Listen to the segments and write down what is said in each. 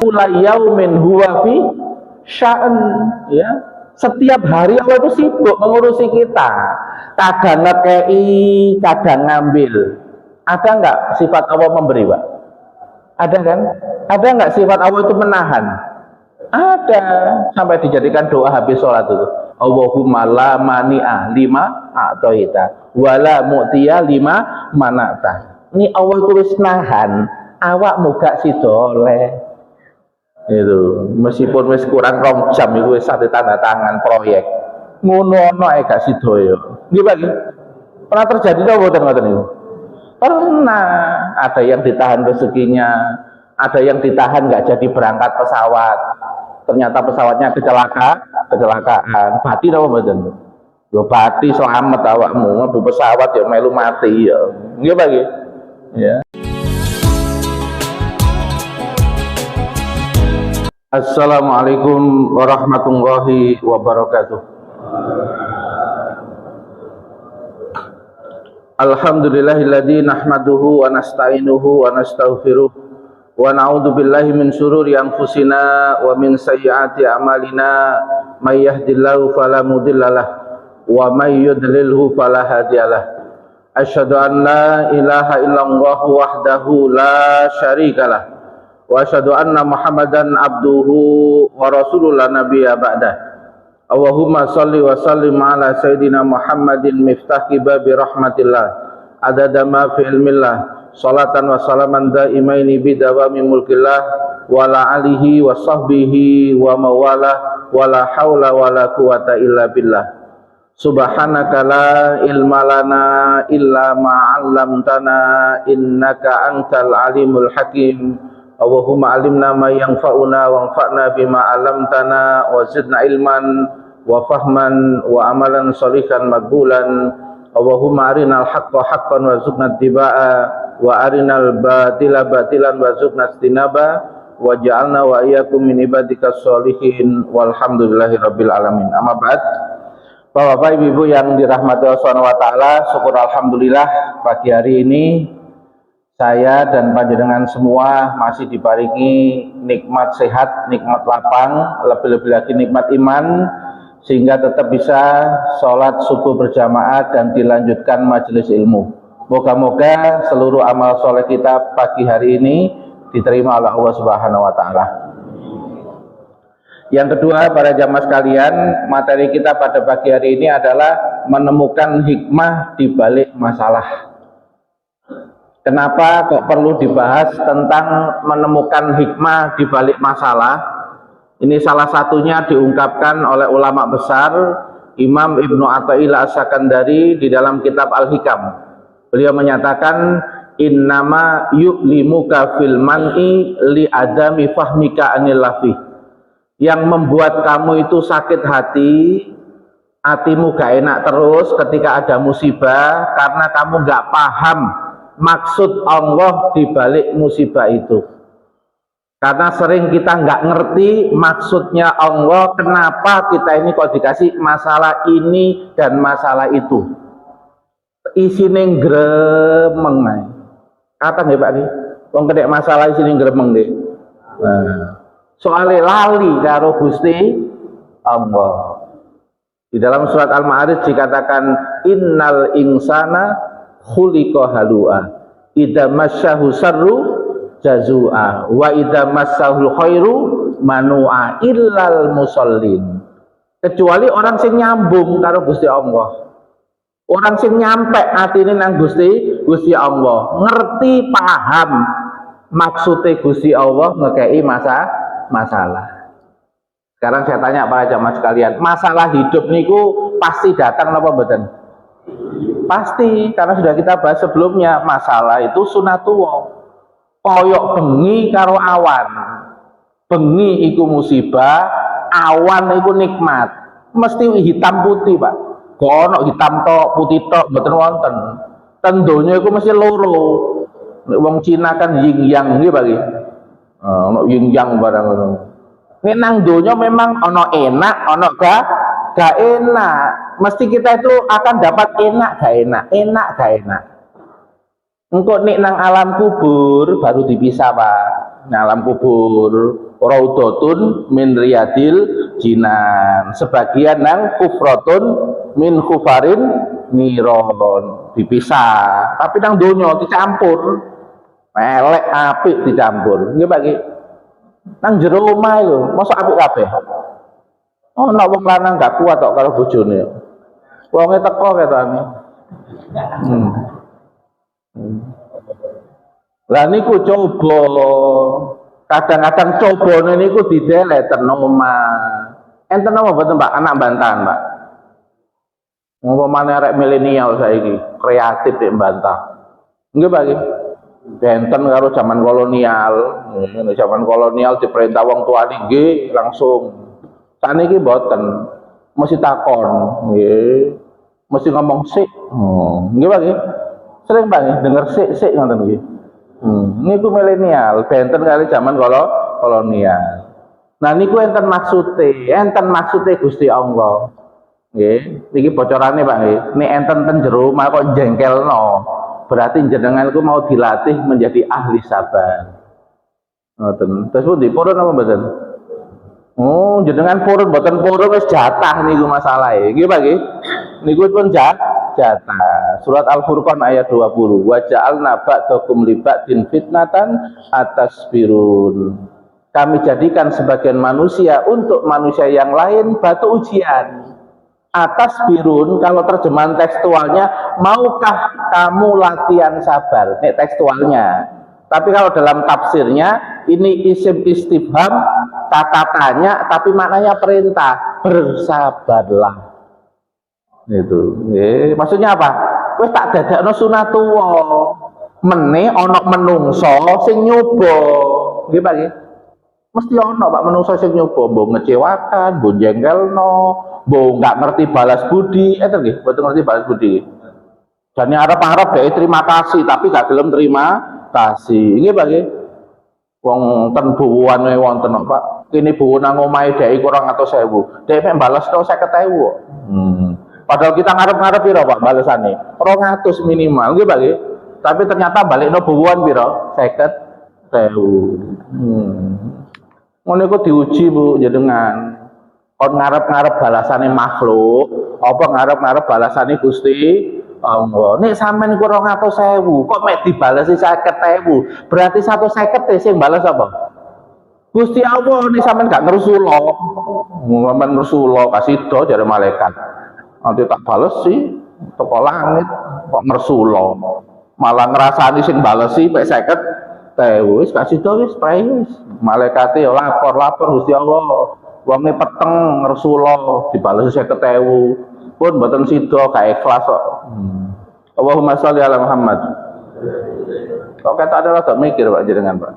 kulla yaumin huwa fi sya'an, ya. Setiap hari Allah itu sibuk mengurusi kita. Kadang ngekei, kadang ngambil. Ada nggak sifat Allah memberi, Pak? Ada kan? Ada nggak sifat Allah itu menahan? Ada. Sampai dijadikan doa habis sholat itu. Allahumma la mani'a lima a'toita wala mu'tiya lima mana'ta. Ini Allah itu wis nahan. Awak muga sidoleh. Itu meskipun wis kurang 2 jam itu wis sate tanda tangan proyek ngono ana gak sidoyo nggih Pak. Pernah terjadi to mboten ngoten niku? Pernah. Ada yang ditahan rezekinya, ada yang ditahan nggak jadi berangkat pesawat, ternyata pesawatnya kecelakaan. Bati to mboten? Yo bati selamat awakmu, mlebu pesawat ya melu mati ya. Nggih Pak nggih. Ya. Assalamualaikum warahmatullahi wabarakatuh. Alhamdulillahilladzi nahmaduhu wa nasta'inuhu wa nastaghfiruh wa na'udzu billahi min syururi anfusina wa min sayyiati a'malina may yahdihillahu fala mudhillalah wa may yudlilhu fala hadiyalah. Asyhadu an la ilaha illallah wahdahu la syarikalah wa asyhadu anna Muhammadan abduhu wa rasuluhu la nabiyya ba'dah. Allahumma shalli wa sallim ala sayyidina Muhammadin miftahki babi rahmatillah adada ma fi ilmillah salatan wa salaman daimaini bidawami mulkillah wa la alihi wa sahbihi wa mawalah wa la hawla wa la quwata illa billah. Subhanaka la ilma lana illa ma 'allamtana innaka antal alimul hakim. Allahumma alimna ma yanfa'una wa anfa'na bima 'allamtana wa zidna ilman wa fahman wa amalan shalihan maqbulan. Allahumma arinal haqqa haqqan warzuqna ittiba'a wa arinal batila batilan warzuqna istinaba wa ja'alna wa iyyakum min ibadikas sholihin walhamdulillahi rabbil alamin. Amma ba'd. Bapak Ibu yang dirahmati Allah Subhanahu wa taala, syukur alhamdulillah pagi hari ini saya dan panjenengan semua masih diparingi nikmat sehat, nikmat lapang, lebih-lebih lagi nikmat iman, sehingga tetap bisa sholat subuh berjamaah dan dilanjutkan majelis ilmu. Moga-moga seluruh amal soleh kita pagi hari ini diterima oleh Allah Subhanahu wa taala. Yang kedua, para jamaah sekalian, materi kita pada pagi hari ini adalah menemukan hikmah di balik masalah. Kenapa kok perlu dibahas tentang menemukan hikmah di balik masalah? Ini salah satunya diungkapkan oleh ulama besar Imam Ibnu Athaillah As-Sakandari di dalam kitab Al-Hikam. Beliau menyatakan innama yu'limuka fil man'i li adami fahmika anil lafi. Yang membuat kamu itu sakit hati, hatimu gak enak terus ketika ada musibah karena kamu gak paham maksud Allah di balik musibah itu. Karena sering kita nggak ngerti maksudnya Allah, kenapa kita ini kok dikasih masalah ini dan masalah itu. Isine gremeng ae. Kata nggih Pak nggih. Wong kedek masalah isine gremeng nggih. Nah, soale lali karo Gusti Allah. Di dalam surat Al-Ma'arij dikatakan innal insana khuliqa halu'a idza massahu sarru jazua wa idza massahul khairu manu'a illal musallin. Kecuali orang sing nyambung karo Gusti Allah, orang sing nyampe atine nang Gusti Allah, ngerti paham maksudnya Gusti Allah ngekei masalah. Sekarang saya tanya para jamaah sekalian, masalah hidup niku pasti datang napa mboten? Pasti, karena sudah kita bahas sebelumnya, masalah itu sunatullah. Koyok bengi karo awan. Bengi iku musibah, awan iku nikmat. Mesti hitam putih, Pak. Kono hitam tok, putih tok, mboten wonten. Tendonya iku mesti loro. Wong Cina kan yin yang nggih, Pak nggih. Ono yin yang barang ngono. Nek nang donya memang ono enak, ono gak enak. Mesti kita itu akan dapat enak gak enak. Engkau nek nang alam kubur baru dipisah Pak. Nang alam kubur raudhatun min riyadil jinan, sebagian nang kufratun min kufarin niron, dipisah. Tapi nang donya dicampur, elek apik dicampur. Nggih Pak nggih. Nang jero omah lho, mosok apik kabeh. Oh, nek wong lanang gak kuat kok karo bojone. Wonge teko ketane. Lah niku coba, kadang-kadang cobane niku dideleten omah. Enten apa mboten Pak anak bantahan Pak? Umpamane arek milenial saiki kreatif nek bantah. Nggih Pak nggih. Benten karo zaman kolonial. Zaman kolonial diperintah wong tuane nggih langsung. Saniki mboten, mesti takon, nggih. Mesti ngomong sik. Nggih Pak nggih. Sering Pak nggih denger sik ngoten nggih. Niku milenial, benten kali zaman kolonial. Nah niku enten maksude Gusti Allah. Nggih, niki bocorane Pak nggih. Nek enten ten jero omah kok jengkelno, berarti jenengan iku mau dilatih menjadi ahli sabar. Ngoten. Terus pundi purun apa mboten? Oh, jenengan purun mboten purun wis jatah niku masalahe. Nggih Pak nggih. Niku pun jatah. Surat Al-Furqan ayat 20. Wa ja'alna ba'dakum li ba'din fitnatan atasbirun. Kami jadikan sebagian manusia untuk manusia yang lain batu ujian. Atasbirun kalau terjemahan tekstualnya, maukah kamu latihan sabar? Ini tekstualnya. Tapi kalau dalam tafsirnya ini isim istifham, kata tanya tapi maknanya perintah, bersabarlah. Itu. Maksudnya apa? Wis tak dadakno sunatullah. Mene ana menungso sing nyoba. Nggih Pak nggih. Mesti ana Pak menungso sing nyoba, mbok ngecewakan, mbok jengkelno, mbok enggak ngerti balas budi, itu nggih, mboten ngerti balas budi. Jane arep-arep dhek terima kasih tapi gak gelem terima kasih. Nggih Pak nggih. Wong ten buwuane wonten kok Pak. Kene buwu nang omahe dhek 200.000. Dhek mek bales to 50.000. Padahal kita ngarep-ngarep piro Pak balesane? 200 minimal, nggih Pak nggih. Tapi ternyata balikno buwuan piro? 50.000. Ngono iku diuji Bu jenengan. Kon ngarep-ngarep balasane makhluk, apa ngarep-ngarep balasane Gusti Allah. Nek sampean iku 200.000, kok mek dibalesi 50.000, berarti 150 sing bales apa? Gusti Allah. Nek sampean gak ngersulo, sampean ngersulo kasih do jare malaikat. Nanti tak bales sih teko langit kok ngersulo, malah ngerasani sing balesi mek 50.000 wis kasih do wis prae wis malaikate ya lapor Gusti Allah wonge peteng ngersulo dibalesi 50.000 pun mboten sida gak ikhlas kok. Allahumma sholli ala Muhammad. Kok kata adalah gak mikir Pak jenengan Pak.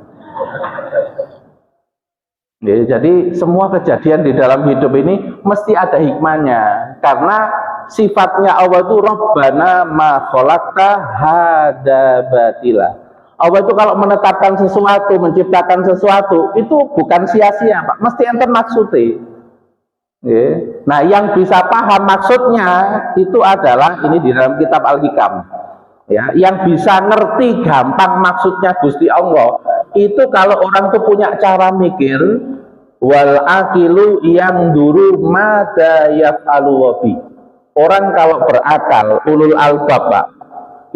Ya, jadi semua kejadian di dalam hidup ini mesti ada hikmahnya, karena sifatnya Allah itu Rabbana ma khalaqta hada batila. Allah itu kalau menetapkan sesuatu, menciptakan sesuatu itu bukan sia-sia Pak, mesti enten maksudnya. Ya. Nah yang bisa paham maksudnya itu adalah ini di dalam kitab Al-Hikam. Ya, yang bisa ngerti gampang maksudnya Gusti Allah itu kalau orang tuh punya cara mikir, wal aqilu yang duru mada yaf'alu wabi. Orang kalau berakal, ulul albab Pak,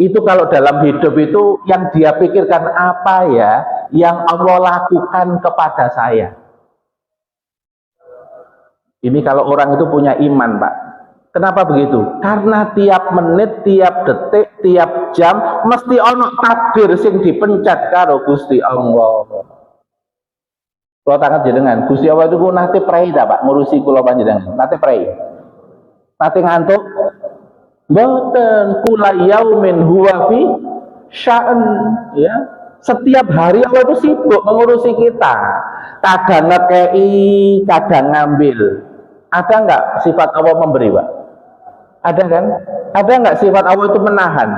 itu kalau dalam hidup itu yang dia pikirkan apa ya yang Allah lakukan kepada saya. Ini kalau orang itu punya iman Pak. Kenapa begitu? Karena tiap menit, tiap detik, tiap jam mesti ono takdir sing dipencet karo Gusti Allah. Kalau tangan jenengan, Gusti Allah itu nate prei dah Pak, ngurusi kula panjenengan. Nate prei. Nate ngantuk? Mboten, kula yaumin huwa fi sya'an, ya. Setiap hari Allah itu sibuk mengurusi kita. Kadang ngekei, kadang ngambil. Ada enggak sifat Allah memberi Pak? Ada kan? Ada nggak sifat Allah itu menahan?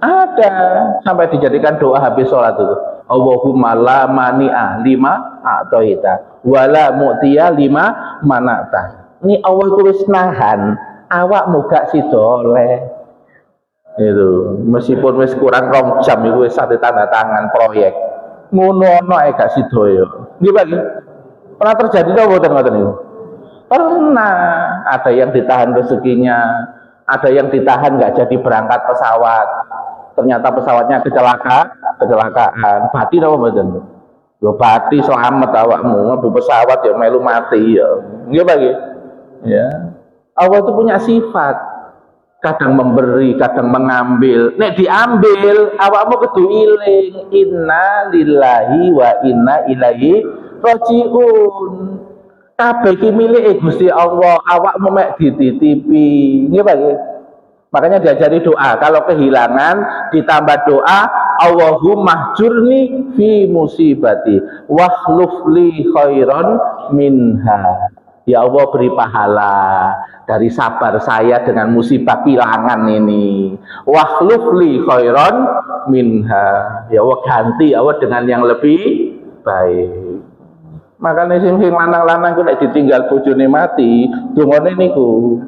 Ada, sampai dijadikan doa habis sholat itu. Allahumma la mani'a lima a'toita wala mu'tiya lima mana'ta. Ini Allah itu wis nahan, awak muga sidoleh. Itu meskipun wis kurang 2 jam itu wis sate tanda tangan proyek. Ngono ana gak sidoyo. Nggih Pak nggih. Pernah terjadi tau mboten ngoten niku? Pernah. Ada yang ditahan rezekinya, ada yang ditahan nggak jadi berangkat pesawat. Ternyata pesawatnya kecelakaan. Bati tau mboten? Lho bati selamat awakmu, mlebu pesawat ya melu mati ya. Nggih Pak nggih. Ya. Allah itu punya sifat. Kadang memberi, kadang mengambil. Nek diambil, awakmu kudu iling. Inna lillahi wa inna ilaihi rajiun. Kabeh iki milike Gusti Allah, awakmu mek dititipi. Nggih Pak nggih. Makanya diajari doa. Kalau kehilangan ditambah doa, Allahumma jurni fi musibati wakhluf li khairan minha. Ya Allah, beri pahala dari sabar saya dengan musibah kehilangan ini. Wakhluf li khairan minha. Ya Allah, ganti Allah dengan yang lebih baik. Makanya sing lanang-lanang ku nek ditinggal bojone mati, dongane niku.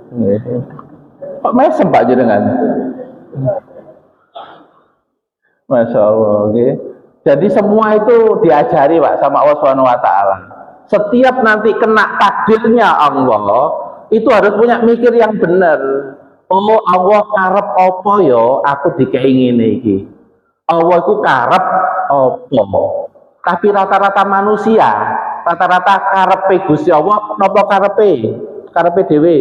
Kok mesem Pak jenengan? Masya Allah, okay. Jadi semua itu diajari Pak sama Allah Subhanahu Wa Taala. Setiap nanti kena takdirnya Allah, itu harus punya mikir yang benar. Oh Allah karep apa yo? Aku dikei ngene iki. Allah itu karep apa? Tapi rata-rata manusia, rata-rata karepe Gusti Allah, napa karepe? Karepe dhewe.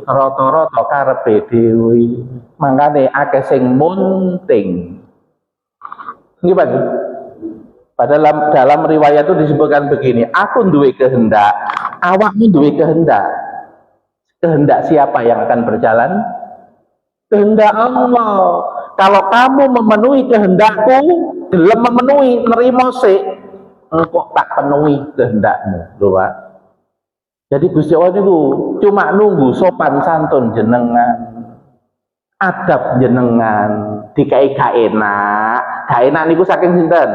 Rata-rata karepe dhewe. Mangkane akeh sing munting. Nggih Pak. Padahal dalam riwayat itu disebutkan begini, aku duwe kehendak, awakmu duwe kehendak. Kehendak siapa yang akan berjalan? Kehendak Allah. Kalau kamu memenuhi kehendakku, gelem memenuhi, nerima sik, engkau tak penuhi kehendakmu, lho Pak. Jadi Gusti Allah niku cuma nunggu sopan santun jenengan, adab jenengan, dikai gak enak niku saking sinten?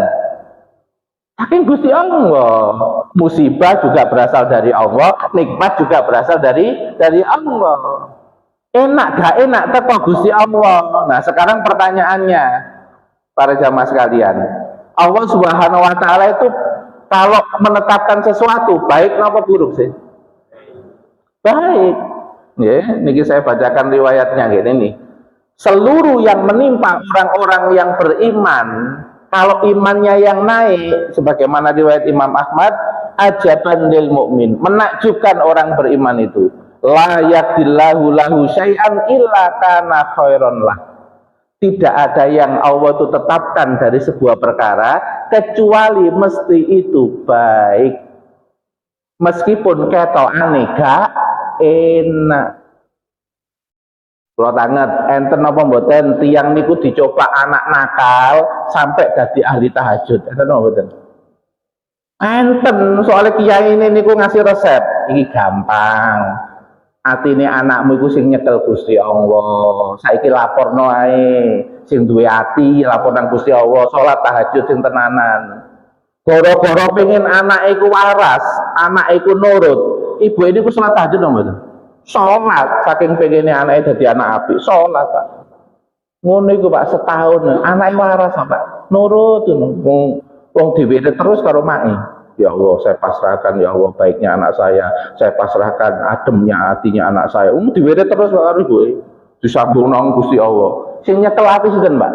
Saking Gusti Allah. Musibah juga berasal dari Allah, nikmat juga berasal dari Allah. Enak gak enak teko Gusti Allah. Nah, sekarang pertanyaannya para jamaah sekalian, Allah Subhanahu Wa Taala itu kalau menetapkan sesuatu baik apa buruk sih? Baik. Ya, niki saya bacakan riwayatnya gini nih. Seluruh yang menimpa orang-orang yang beriman, kalau imannya yang naik, sebagaimana riwayat Imam Ahmad, ajaban lil mukmin, menakjubkan orang beriman itu. La yakillahu lahu syai'an illa kana khairon lah. Tidak ada yang Allah itu tetapkan dari sebuah perkara kecuali mesti itu baik. Meskipun ketokane gak enak. Kalau tanget enten apa mboten tiang niku dicoba anak nakal sampai jadi ahli tahajud. Enten apa mboten? Enten, soalnya kiai ini niku ngasih resep. Ini gampang. Atine anakmu iku sing nyekel Gusti Allah. Saiki laporno ae sing duwe ati lapor nang Gusti Allah, salat tahajud sing tenanan. Goro-goro pengen anak iku waras, anak iku nurut. Ibu ini ku salat tahajud mboten? Salat, saking pengennya anaknya jadi anak apik, salat Pak. Ngono iku Pak setahun, anaknya waras Pak. Nurut wong dhewe terus karo mae. Ya Allah, saya pasrahkan ya Allah baiknya anak saya pasrahkan ademnya hatinya anak saya. Dhewe terus Pak karo ibu. Disambung nang Gusti Allah. Sing nyekel ati sinten Pak?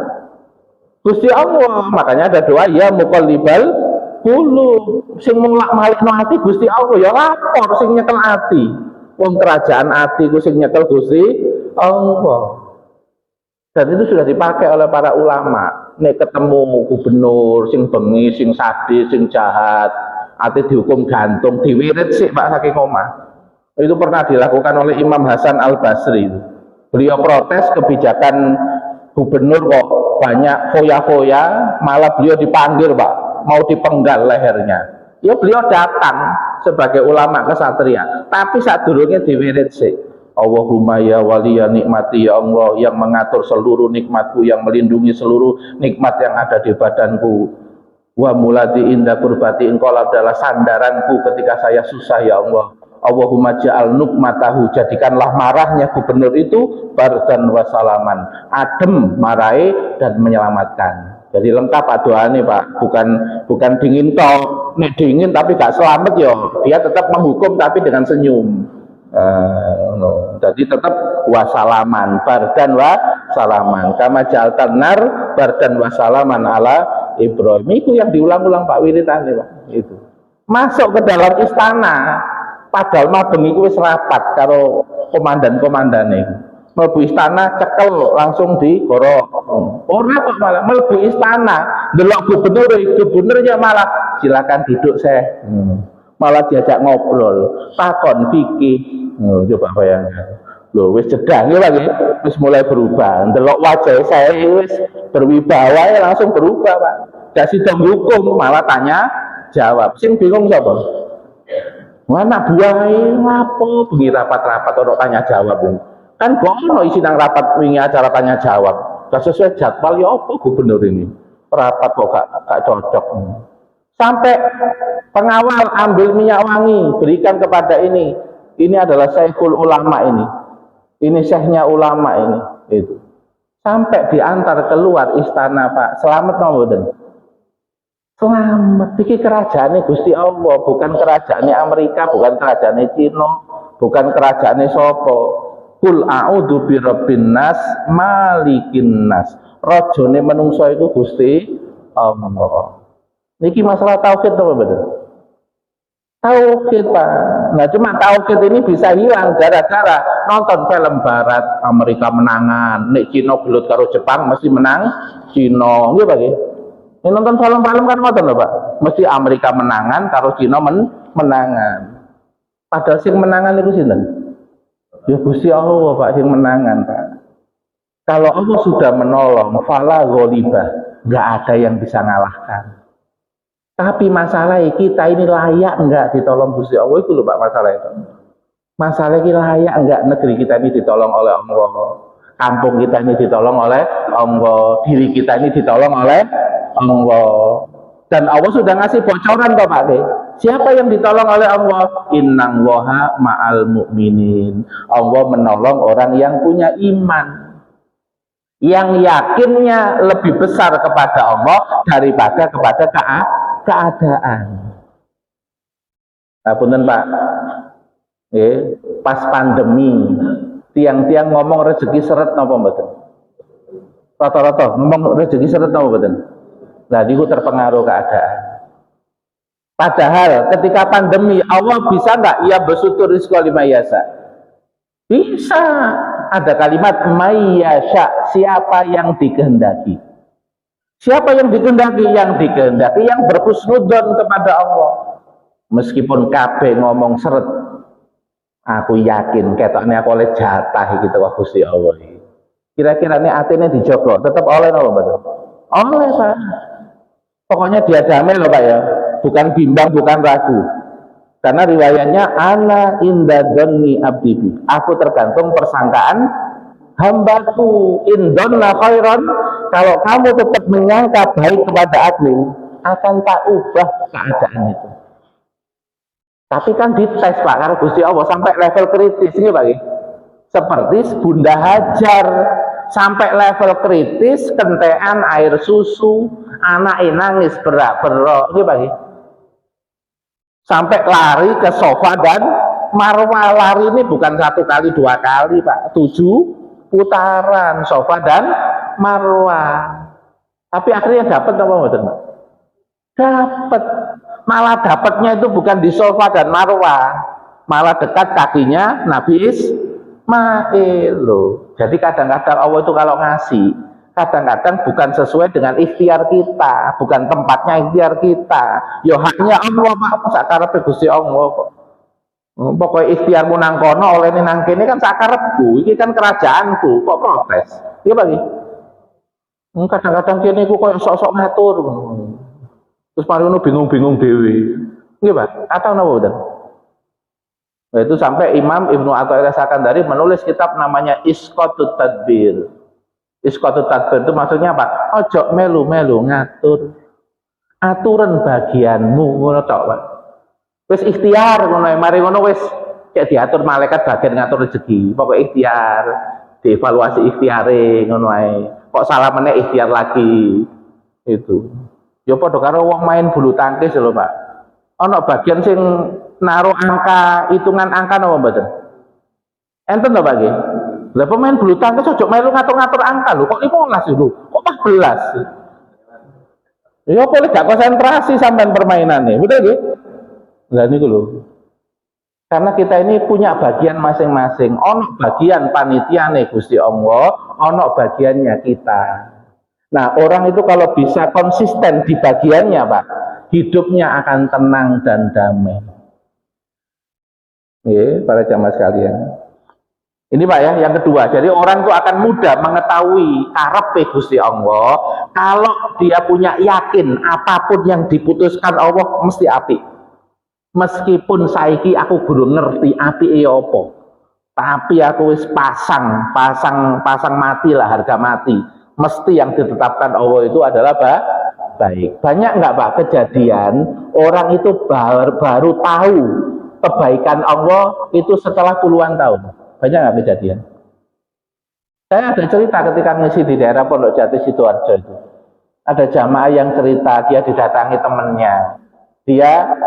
Gusti Allah. Makanya ada doa ya muqallibal qulub. Sing mulak-malikno ati Gusti Allah ya lapor sing nyekel ati. Wong kerajaan ati ku sing nyekel Gusti Allah. Dan itu sudah dipakai oleh para ulama. Nek ketemu gubernur sing bengi, sing sadis, sing jahat, ati dihukum gantung, diwirit sih Pak saking omah. Itu pernah dilakukan oleh Imam Hasan Al-Basri. Beliau protes kebijakan gubernur kok banyak foya-foya, malah beliau dipanggil Pak, mau dipenggal lehernya. Ya beliau datang sebagai ulama kesatria, tapi saat durungnya diwirit sih. Allahumma ya waliya nikmati ya Allah yang mengatur seluruh nikmatku, yang melindungi seluruh nikmat yang ada di badanku. Wa muladi inda kurbati, engkau adalah sandaranku ketika saya susah ya Allah. Allahumma ja'al nukmatahu, jadikanlah marahnya gubernur itu bardan wa salaman, adem, marai dan menyelamatkan. Jadi lengkap Pak doanya Pak, bukan dingin toh, nek dingin tapi gak selamat ya, dia tetap menghukum tapi dengan senyum. No. Jadi tetap wasalaman, bardan wa salaman, kama ja'altan nar bardan wa salaman ala Ibrahim. Itu yang diulang-ulang Pak wiritane Pak. Itu masuk ke dalam istana, padahal mah bengi wis rapat karo komandan-komandane. Mlebu istana cekel langsung digorok. Ora kok malah mlebu istana, delok gubernurnya malah silakan duduk saya. Malah diajak ngobrol, takon fikih. Coba bayangkan. Loh wis jedang ya lagi, wis mulai berubah. Delok wajah saya wis berwibawa ya langsung berubah, Pak. Dak sida hukum malah tanya jawab. Sing bingung sapa? Mana buahe lapo bengi rapat-rapat ora tanya jawab. Kan kono isi nang rapat wingi acara tanya jawab. Gak sesuai jadwal ya apa gubernur ini? Rapat kok gak cocok. Sampai pengawal ambil minyak wangi, berikan kepada ini. Ini adalah syekhul ulama ini. Ini syekhnya ulama ini. Itu. Sampai diantar keluar istana Pak. Selamat mboten? Selamat. Iki kerajaannya Gusti Allah, bukan kerajaannya Amerika, bukan kerajaannya Cina, bukan kerajaannya sopo. Kul a'udzu birabbin nas malikin nas. Rajane menungso itu Gusti Allah. Niki masalah tauhid apa betul? Tauhid Pak. Nah cuma tauhid ini bisa hilang gara-gara nonton film barat, Amerika menangan, nek Cina gelut karo Jepang mesti menang Cina. Nggih Pak nggih. Nek nonton film-film kan ngoten lho Pak. Mesti Amerika menangan karo Cina menangan. Padahal sing menangan niku sinten? Ya Gusti Allah Pak yang menangan Pak. Kalau Allah sudah menolong, fala ghalibah, nggak ada yang bisa ngalahkan. Tapi masalah kita ini layak enggak ditolong Gusti Allah itu loh Pak masalah itu. Masalah ini layak enggak negeri kita ini ditolong oleh Allah, kampung kita ini ditolong oleh Allah, diri kita ini ditolong oleh Allah. Dan Allah sudah ngasih bocoran kok Pak De. Siapa yang ditolong oleh Allah? Innallaha ma'al mu'minin. Allah menolong orang yang punya iman, yang yakinnya lebih besar kepada Allah daripada kepada keadaan. Nah, punten Pak. Pas pandemi, tiang-tiang ngomong rezeki seret napa mboten? Rata-rata ngomong rezeki seret napa mboten? Nah, niku terpengaruh keadaan. Padahal ketika pandemi Allah bisa nggak ia bersutur rizqa lima yasa? Bisa. Ada kalimat mayyasha, siapa yang dikehendaki. Siapa yang dikehendaki? Yang dikehendaki yang berhusnudzon kepada Allah. Meskipun kabeh ngomong seret, aku yakin ketoknya aku oleh jatah gitu kok Gusti Allah. Kira-kira ini atine dijogo, tetap oleh napa betul? Oleh Pak. Pokoknya dia damai loh Pak ya. Bukan bimbang, bukan ragu. Karena riwayatnya ana inda dzanni abdi bi. Aku tergantung persangkaan hambaku. Indonna khairan, kalau kamu tetap menyangka baik kepada aku, akan tak ubah keadaan itu. Tapi kan dites Pak karena Gusti Allah sampai level kritis ini Pak. Seperti Bunda Hajar sampai level kritis, kentean air susu, anak nangis berak-berak ini Pak. Sampai lari ke sofa dan Marwah. Lari ini bukan 1 kali 2 kali Pak, 7 putaran sofa dan Marwah. Tapi akhirnya dapat apa mboten Pak? Dapat. Malah dapatnya itu bukan di sofa dan Marwah, malah dekat kakinya Nabi Ismail loh. Jadi kadang-kadang Allah itu kalau ngasih, kadang-kadang bukan sesuai dengan ikhtiar kita, bukan tempatnya ikhtiar kita. Ya haknya Allah Pak, sakarepe Gusti Allah kok. Pokoknya ikhtiarmu nang kono oleh nang kene kan sakarepku, iki kan kerajaanku, kok protes. Iya Pak iki. Kadang-kadang kene ku koyo sok-sok ngatur. Terus mari ngono bingung-bingung dhewe. Nggih Pak, atau napa mboten? Nah, itu sampai Imam Ibnu Athaillah Sakandari menulis kitab namanya Isqatut Tadbir. Isqatut Tadbir itu maksudnya apa? Ojo melu-melu ngatur. Aturan bagianmu ngono tok, Pak. Wis ikhtiar ngono, mari ngono wis kayak diatur malaikat bagian ngatur rezeki. Pokok ikhtiar, dievaluasi ikhtiare ngono ae. Kok salah meneh ikhtiar lagi. Itu. Ya padha karo wong main bulu tangkis lho, Pak. Ana bagian sing naruh angka, hitungan angka napa mboten? Enten to, Pak nggih? Lah pemain bulu tangkis aja melu ngatur-ngatur angka lho, kok 15 lho, kok 14. Ya boleh gak konsentrasi sampean permainannya, betul nggih? Lah niku lho. Karena kita ini punya bagian masing-masing. Ono bagian panitiane Gusti Allah, ono bagiannya kita. Nah, orang itu kalau bisa konsisten di bagiannya, Pak, hidupnya akan tenang dan damai. Para jamaah sekalian. Ini Pak ya, yang kedua. Jadi orang itu akan mudah mengetahui karepe Gusti Allah kalau dia punya yakin apapun yang diputuskan Allah mesti apik. Meskipun saiki aku guru ngerti apike apa, tapi aku wis pasang mati lah, harga mati. Mesti yang ditetapkan Allah itu adalah baik. Banyak nggak Pak kejadian orang itu baru tahu kebaikan Allah itu setelah puluhan tahun? Banyak nggak kejadian? Saya ada cerita ketika ngisi di daerah Pondok Jati Sidoarjo itu. Ada jamaah yang cerita dia didatangi temennya.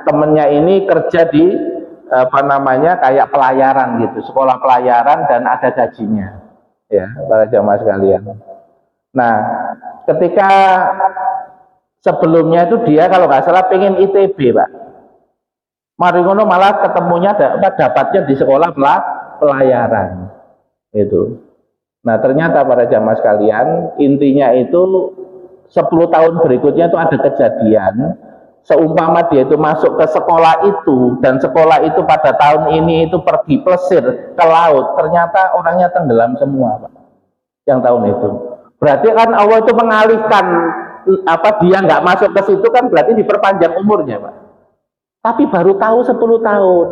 Temennya ini kerja di kayak pelayaran gitu, sekolah pelayaran dan ada gajinya, ya para jamaah sekalian. Nah, ketika sebelumnya itu dia kalau nggak salah pengen ITB, Pak. Mari ngono malah ketemunya dapatnya di sekolah pelayaran itu. Nah, ternyata para jamaah sekalian, intinya itu 10 tahun berikutnya itu ada kejadian. Seumpama dia itu masuk ke sekolah itu dan sekolah itu pada tahun ini itu pergi plesir ke laut, ternyata orangnya tenggelam semua, Pak. Yang tahun itu. Berarti kan Allah itu mengalihkan dia nggak masuk ke situ kan berarti diperpanjang umurnya, Pak. Tapi baru tahu 10 tahun.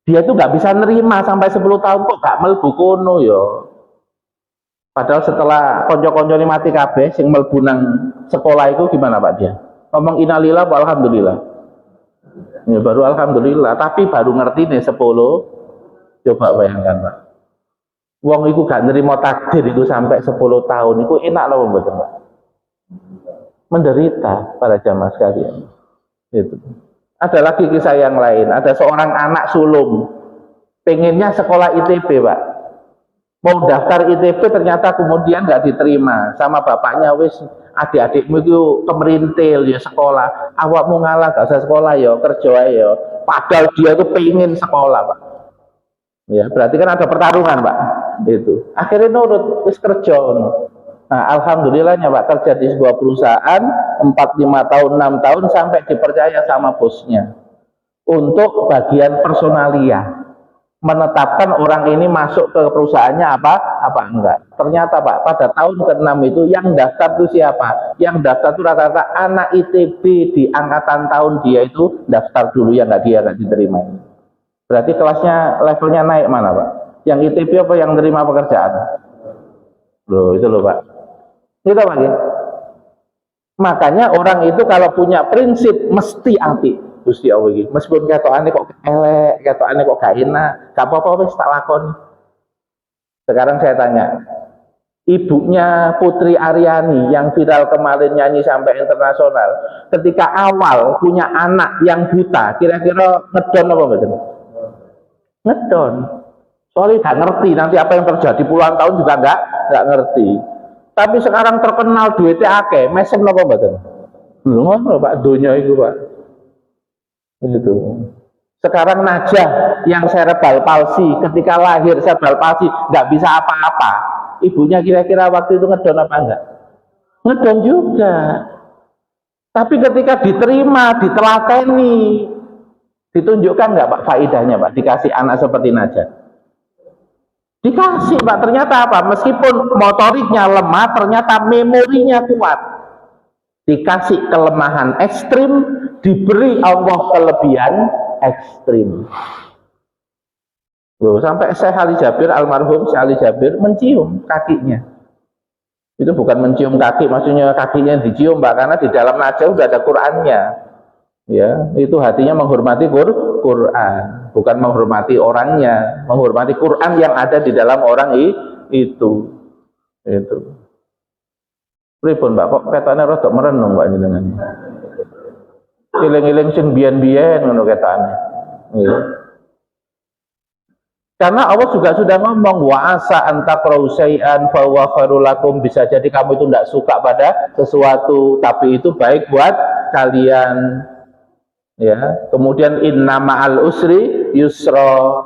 Dia tuh nggak bisa nerima sampai 10 tahun kok gak mlebu kono ya. Padahal setelah konco-konco mati kabeh sing mlebu nang sekolah itu gimana, Pak dia? Ngomong innalillah Pak alhamdulillah. Ya baru alhamdulillah, tapi baru ngerti nih 10. Coba bayangkan, Pak. Wong iku gak nerima takdir itu sampai 10 tahun. Iku enak loh mboten, Pak. Menderita para jamaah sekalian. Itu. Ada lagi kisah yang lain. Ada seorang anak sulung pengennya sekolah ITB, Pak. Mau daftar ITB ternyata kemudian nggak diterima sama bapaknya. Wis adik-adikmu itu kemerintil ya sekolah, awakmu ngalah gak usah sekolah ya, kerja ya. Padahal dia itu pengen sekolah, Pak. Ya berarti kan ada pertarungan, Pak. Itu akhirnya nurut, wis kerja. Nah, alhamdulillahnya Pak kerja di sebuah perusahaan 4-5 tahun 6 tahun sampai dipercaya sama bosnya untuk bagian personalia, menetapkan orang ini masuk ke perusahaannya apa enggak. Ternyata Pak pada tahun ke-6 itu yang daftar itu siapa? Yang daftar itu rata-rata anak ITB di angkatan tahun dia itu daftar dulu, yang nggak diterima. Berarti kelasnya levelnya naik mana, Pak? Yang ITB apa yang terima pekerjaan? Loh itu loh, Pak. Itu Pak ya? Makanya orang itu kalau punya prinsip mesti apik. Gusti Allah iki. Meskipun ketokane kok elek, ketokane kok gak enak, gak apa-apa wis tak lakoni. Sekarang saya tanya, ibunya Putri Aryani yang viral kemarin nyanyi sampai internasional, ketika awal punya anak yang buta, kira-kira ngedon apa betul? Ngedon. Soalnya gak ngerti nanti apa yang terjadi puluhan tahun juga gak ngerti. Tapi sekarang terkenal duitnya akeh, mesem apa betul? Belum apa Pak, dunia itu Pak. Itu. Sekarang Najah yang cerebral palsy, ketika lahir cerebral palsy nggak bisa apa-apa, ibunya kira-kira waktu itu ngedon apa enggak? Ngedon juga. Tapi ketika diterima, ditelateni, ditunjukkan nggak Pak faidahnya Pak dikasih anak seperti Najah? Dikasih Pak, ternyata apa? Meskipun motoriknya lemah, ternyata memorinya kuat. Dikasih kelemahan ekstrim, diberi Allah kelebihan ekstrim. Loh, sampai Syekh Ali Jabir almarhum Syekh Ali Jabir mencium kakinya. Itu bukan mencium kaki, maksudnya kakinya dicium Pak, karena di dalam Najah sudah ada Qur'annya. Ya, itu hatinya menghormati Quran, bukan menghormati orangnya, menghormati Quran yang ada di dalam orang itu. Pripun Mbak, kok ketane rada merenung Mbak jenengan? Eling-eling sing biyen-biyen ngono ketane. Nggih. Karena Allah juga sudah ngomong wa asa antakrau syai'an fa huwa khairul lakum, bisa jadi kamu itu tidak suka pada sesuatu tapi itu baik buat kalian. Ya, kemudian inna ma'al usri yusra.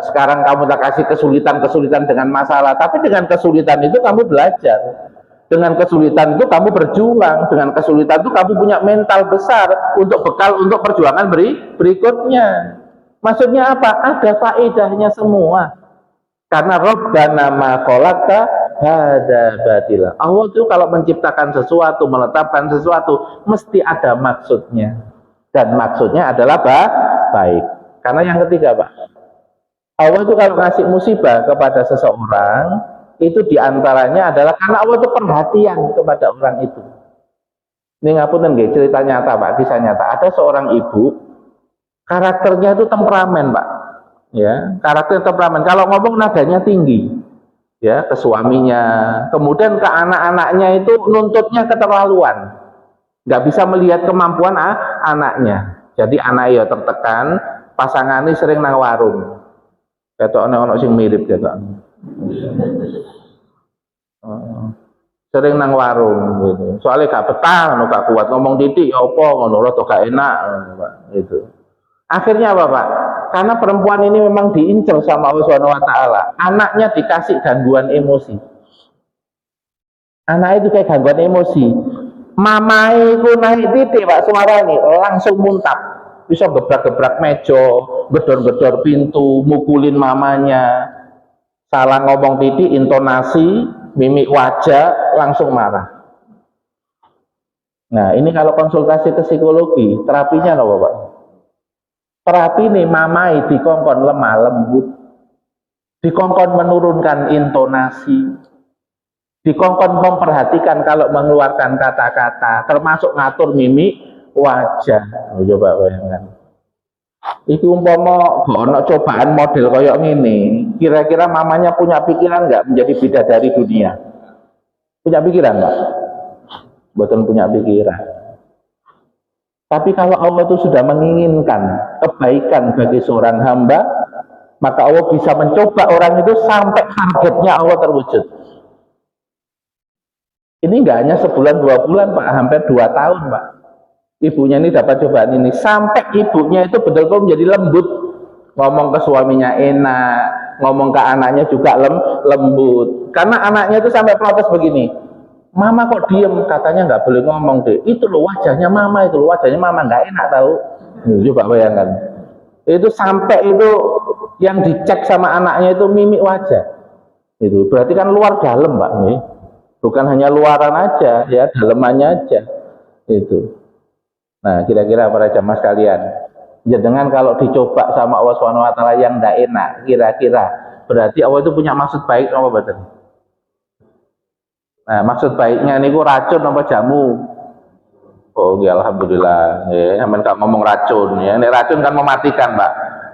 Sekarang kamu tak kasih kesulitan dengan masalah, tapi dengan kesulitan itu kamu belajar. Dengan kesulitan itu kamu berjuang, dengan kesulitan itu kamu punya mental besar untuk bekal untuk perjuangan berikutnya. Maksudnya apa? Ada faedahnya semua. Karena Rabbana ma khalaqta hadza batila. Allah itu kalau menciptakan sesuatu, menetapkan sesuatu, mesti ada maksudnya. Dan maksudnya adalah baik. Karena yang ketiga, Pak, Allah itu kalau ngasih musibah kepada seseorang, itu diantaranya adalah karena Allah itu perhatian kepada orang itu. Ini ngapunten nggih, cerita nyata Pak, kisah nyata. Ada seorang ibu, karakternya itu temperamen Pak, ya, karakter temperamen. Kalau ngomong nadanya tinggi, ya, ke suaminya, kemudian ke anak-anaknya itu nuntutnya keterlaluan, nggak bisa melihat kemampuan anaknya. Jadi anaknya tertekan, pasangannya sering nang warung. Ketokne ono sing mirip ketokne. Sering nang warung gitu. Soalnya gak betah, gak kuat ngomong titik ya apa ngono rada gak enak gitu. Akhirnya apa Pak? Karena perempuan ini memang diincar sama Allah Subhanahu wa taala. Anaknya dikasih gangguan emosi. Anak itu kayak gangguan emosi. Mamai ku naik titik Pak suaranya langsung muntap. Bisa gebrak-gebrak meja, gedor-gedor pintu, mukulin mamanya. Salah ngomong titik, intonasi, mimik wajah, langsung marah. Nah, ini kalau konsultasi ke psikologi, terapinya apa Pak? Terapi nih mamai dikongkon lemah lembut, dikongkon menurunkan intonasi, dikongkon memperhatikan kalau mengeluarkan kata-kata, termasuk ngatur mimik wajah. Coba bayangkan. Iku umpama ono cobaan model koyok ngene, kira-kira mamanya punya pikiran nggak menjadi bidadari dunia? Punya pikiran nggak? Betul punya pikiran. Tapi kalau Allah itu sudah menginginkan kebaikan bagi seorang hamba, maka Allah bisa mencoba orang itu sampai targetnya Allah terwujud. Ini nggak hanya sebulan 2 bulan Pak, hampir 2 tahun Pak. Ibunya ini dapat cobaan ini sampai ibunya itu betul-betul menjadi lembut, ngomong ke suaminya enak, ngomong ke anaknya juga lembut. Karena anaknya itu sampai protes begini, mama kok diem, katanya nggak boleh ngomong deh. Itu loh wajahnya mama, itu loh wajahnya mama nggak enak tahu. Coba bayangkan, itu sampai itu yang dicek sama anaknya itu mimik wajah. Itu berarti kan luar dalam Pak nih, bukan hanya luaran aja, ya dalemannya aja itu. Nah, kira-kira para jamaah sekalian, jangan kalau dicoba sama Allah Subhanahu wa taala yang tidak enak, kira-kira berarti Allah itu punya maksud baik apa betul? Nah, maksud baiknya niku racun apa jamu? Oh, ya alhamdulillah. Ya, sampean gak ngomong racun ya. Nek racun kan mematikan, Pak.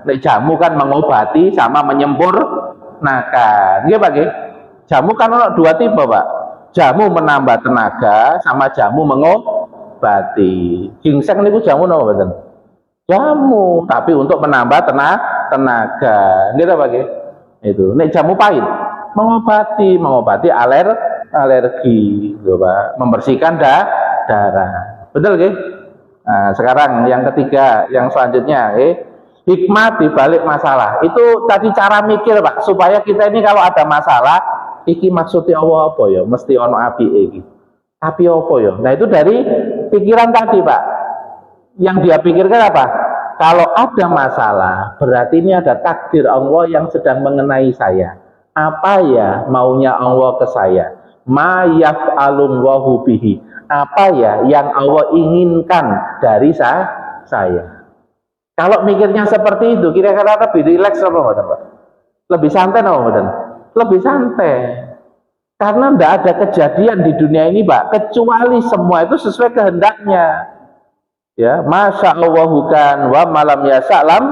Nek jamu kan mengobati sama menyempurnakan. Nggih, Pak nggih. Jamu kan ada 2 tipe, Pak. Jamu menambah tenaga sama jamu mengobati. Ginseng niku jamu napa mboten? Jamu, tapi untuk menambah tenaga. Nggih Pak nggih. Itu. Nek jamu pahit mengobati alergi, gitu, Pak. Membersihkan darah. Betul nggih? Nah, sekarang yang ketiga, yang selanjutnya, hikmah di balik masalah. Itu tadi cara mikir, Pak, supaya kita ini kalau ada masalah, iki maksudnya Allah apa ya? Mesti ono api iki. Api apa ya? Nah, itu dari pikiran tadi, Pak. Yang dia pikirkan apa? Kalau ada masalah, berarti ini ada takdir Allah yang sedang mengenai saya. Apa ya maunya Allah ke saya? Ma yaf'alun wahu bihi. Apa ya yang Allah inginkan dari saya? Kalau mikirnya seperti itu, kira-kira lebih rileks apa enggak, Pak? Lebih santai apa enggak? Lebih santai. Karena tidak ada kejadian di dunia ini, Pak, kecuali semua itu sesuai kehendaknya. Ya, masya Allah kan wa malam yasalam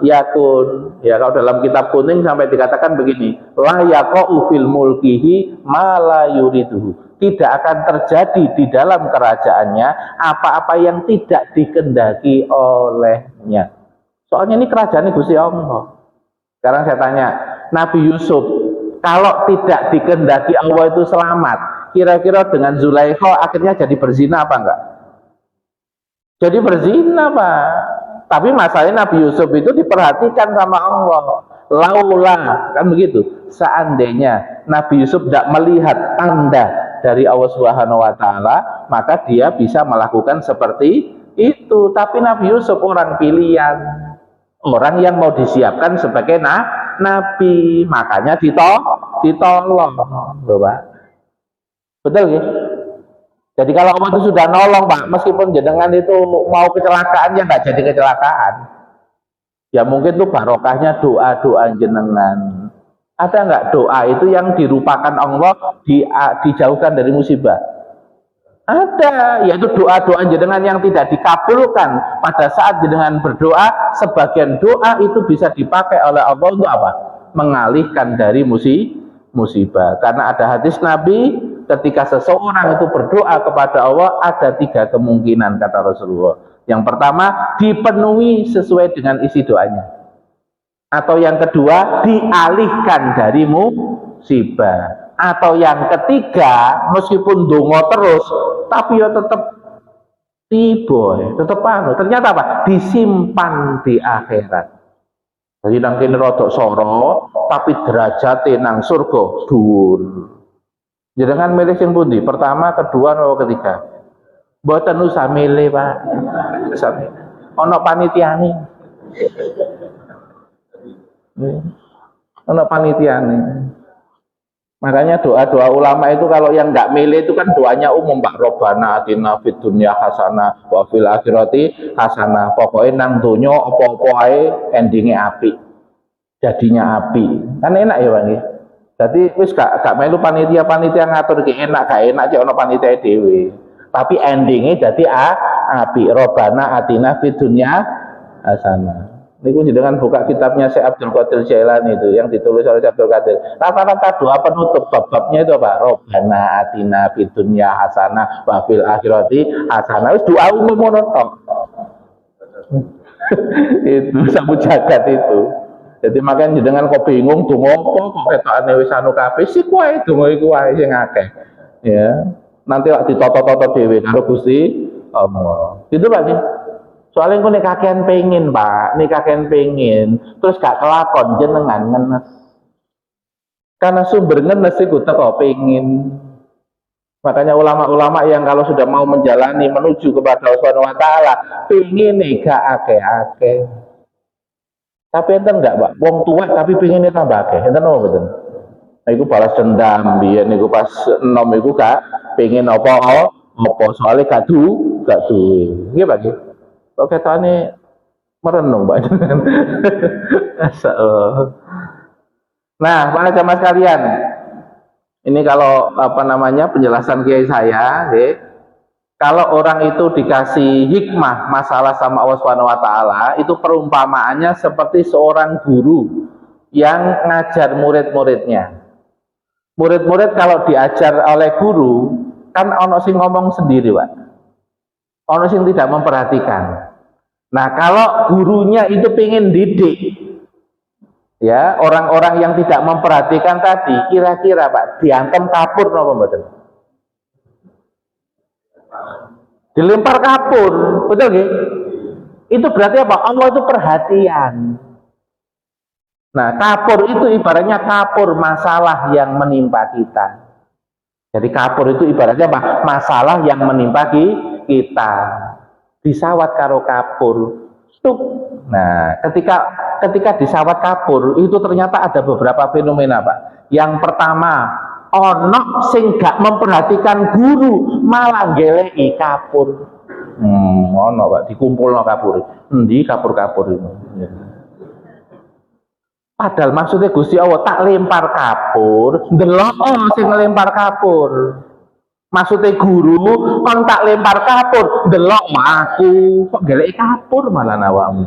yakun. Ya, kalau dalam kitab kuning sampai dikatakan begini, la yaqa'u fil mulkihi ma la yuriduhu. tidak akan terjadi di dalam kerajaannya apa-apa yang tidak dikehendaki olehnya. Soalnya ini kerajaan Gusti Allah. Sekarang saya tanya, Nabi Yusuf kalau tidak dikehendaki Allah itu selamat, kira-kira dengan Zulaikha akhirnya jadi berzina apa enggak? Jadi berzina, Pak. Tapi masalahnya Nabi Yusuf itu diperhatikan sama Allah. Laula, kan begitu. Seandainya Nabi Yusuf tidak melihat tanda dari Allah Subhanahu wa taala, maka dia bisa melakukan seperti itu. Tapi Nabi Yusuf orang pilihan, orang yang mau disiapkan sebagai nabi, makanya ditolong, loh, Pak. Betul ya? Jadi kalau Allah itu sudah nolong, Pak, meskipun jenengan itu mau kecelakaan, ya nggak jadi kecelakaan. Ya mungkin tuh barokahnya doa-doa jenengan. Ada nggak doa itu yang dirupakan Allah dijauhkan dari musibah? Ada, yaitu doa-doa jenengan yang tidak dikabulkan pada saat jenengan berdoa. Sebagian doa itu bisa dipakai oleh Allah untuk apa? Mengalihkan dari musibah. Karena ada hadis Nabi, ketika seseorang itu berdoa kepada Allah, ada 3 kemungkinan kata Rasulullah. Yang pertama, dipenuhi sesuai dengan isi doanya. Atau yang kedua, dialihkan dari musibah. Atau yang ketiga, meskipun dongo terus, tapi ya tetap tiba, tetap ternyata apa? Disimpan di akhirat. Jadi nang kene rodok soro, tapi derajate nang surga dhuwur. Jenengan milih sing pundi? Pertama, kedua, atau ketiga? Mboten usah milih, Pak. Ana panitiane. Ana panitiane. Makanya doa-doa ulama itu kalau yang nggak milih itu kan doanya umum, Pak. Robbana atina fid dunya hasanah wa fil akhirati hasanah. Pokoknya nang donya apa-apa ae endinge apik. Jadinya api. Kan enak ya, Pak. Jadi wis gak melu panitia ngatur ki enak gak enak cek ono panitia dhewe. Tapi endingnya jadi api. Robbana atina fid dunya hasanah. Niku jenengan buka kitabnya Syekh Abdul Qadir Jailani itu yang ditulis oleh Syekh Abdul Qadir. Rata-rata doa penutup bab-babnya itu apa? Robbana atina fid dunya hasanah wa fil akhirati hasanah. Wis doa umum ngono tok. Itu sabu jagat itu. Jadi makanya dengan kok bingung donga apa kok ketokane wis anu kabeh sik wae donga iku wae sing akeh. Ya. Nanti lak ditoto-toto dhewe karo Gusti Allah. Gitu Pak. Soalnya engko nek kakean pengin, Pak, nek kakean pengin, terus gak kelakon jenengan ngenes. Karena sumber ngenes iku teko pengin. Makanya ulama-ulama yang kalau sudah mau menjalani menuju kepada Allah Subhanahu wa taala, pengin gak akeh-akeh. Tapi enten enggak, Pak? Wong tua tapi pengennya tambah akeh. Enten apa mboten? Nah, iku balas dendam, biyen niku pas enom iku gak pengen apa soalnya gak duwe. Nggih, Pak. Kok ketane merenung, Pak. Nah, para jamaah sekalian, ini kalau penjelasan kiai saya, kalau orang itu dikasih hikmah masalah sama Allah Subhanahu wa taala, itu perumpamaannya seperti seorang guru yang ngajar murid-muridnya. Murid-murid kalau diajar oleh guru, kan ono sing ngomong sendiri, Pak. Ono sing tidak memperhatikan. Nah, kalau gurunya itu pengen didik, ya orang-orang yang tidak memperhatikan tadi, kira-kira Pak diantem kapur napa mboten? Dilempar kapur, betul nggih? Itu berarti apa? Allah itu perhatian. Nah, kapur itu ibaratnya kapur masalah yang menimpa kita. Jadi kapur itu ibaratnya apa? Masalah yang menimpa kita. Disawat karo kapur. Stup. Nah, ketika disawat kapur itu ternyata ada beberapa fenomena, Pak. Yang pertama, ono sing gak memperhatikan guru malah geleki kapur. Ono, Pak, dikumpulno kapur. Endi kapur-kapur itu? Padahal maksudnya Gusti Allah tak lempar kapur, ndelok sing ngelempar kapur. Maksudnya guru kon tak lempar kapur, ndelok aku kok geleki kapur malah awakmu.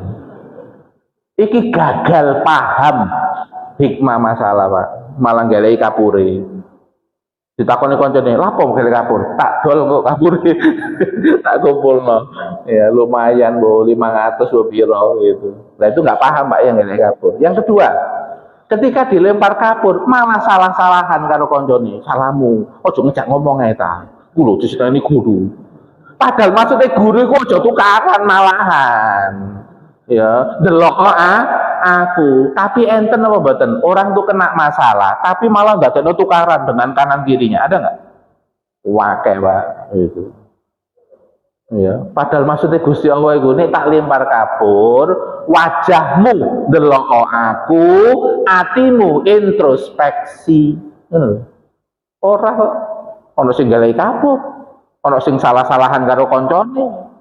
Iki gagal paham hikmah masalah, Pak. Malah geleki kapure. Ditakoni koncone, "Lapo gele kapur?" "Tak dol kok kapur." Tak kumpulno. Ya lumayan bu 500 bu piro gitu. Nah itu nggak paham Pak yang gele kapur. Yang kedua, ketika dilempar kapur malah salah-salahan karo koncone. "Salahmu, ojo ngejak ngomong ae ta. Ku lho diseni guru." Padahal maksudnya guru iku ojo tukaran malahan. Ya, delok aku, tapi enten apa mboten? Orang tuh kena masalah, tapi malah nggak ada tukaran dengan kanan kirinya, ada nggak? Wakai Pak, itu. Ya, padahal maksudnya Gusti Allah itu nek tak lempar kapur, wajahmu delok aku, atimu introspeksi. Ora kok ana sing galehi kapur, ana sing salah-salahan karo koncone.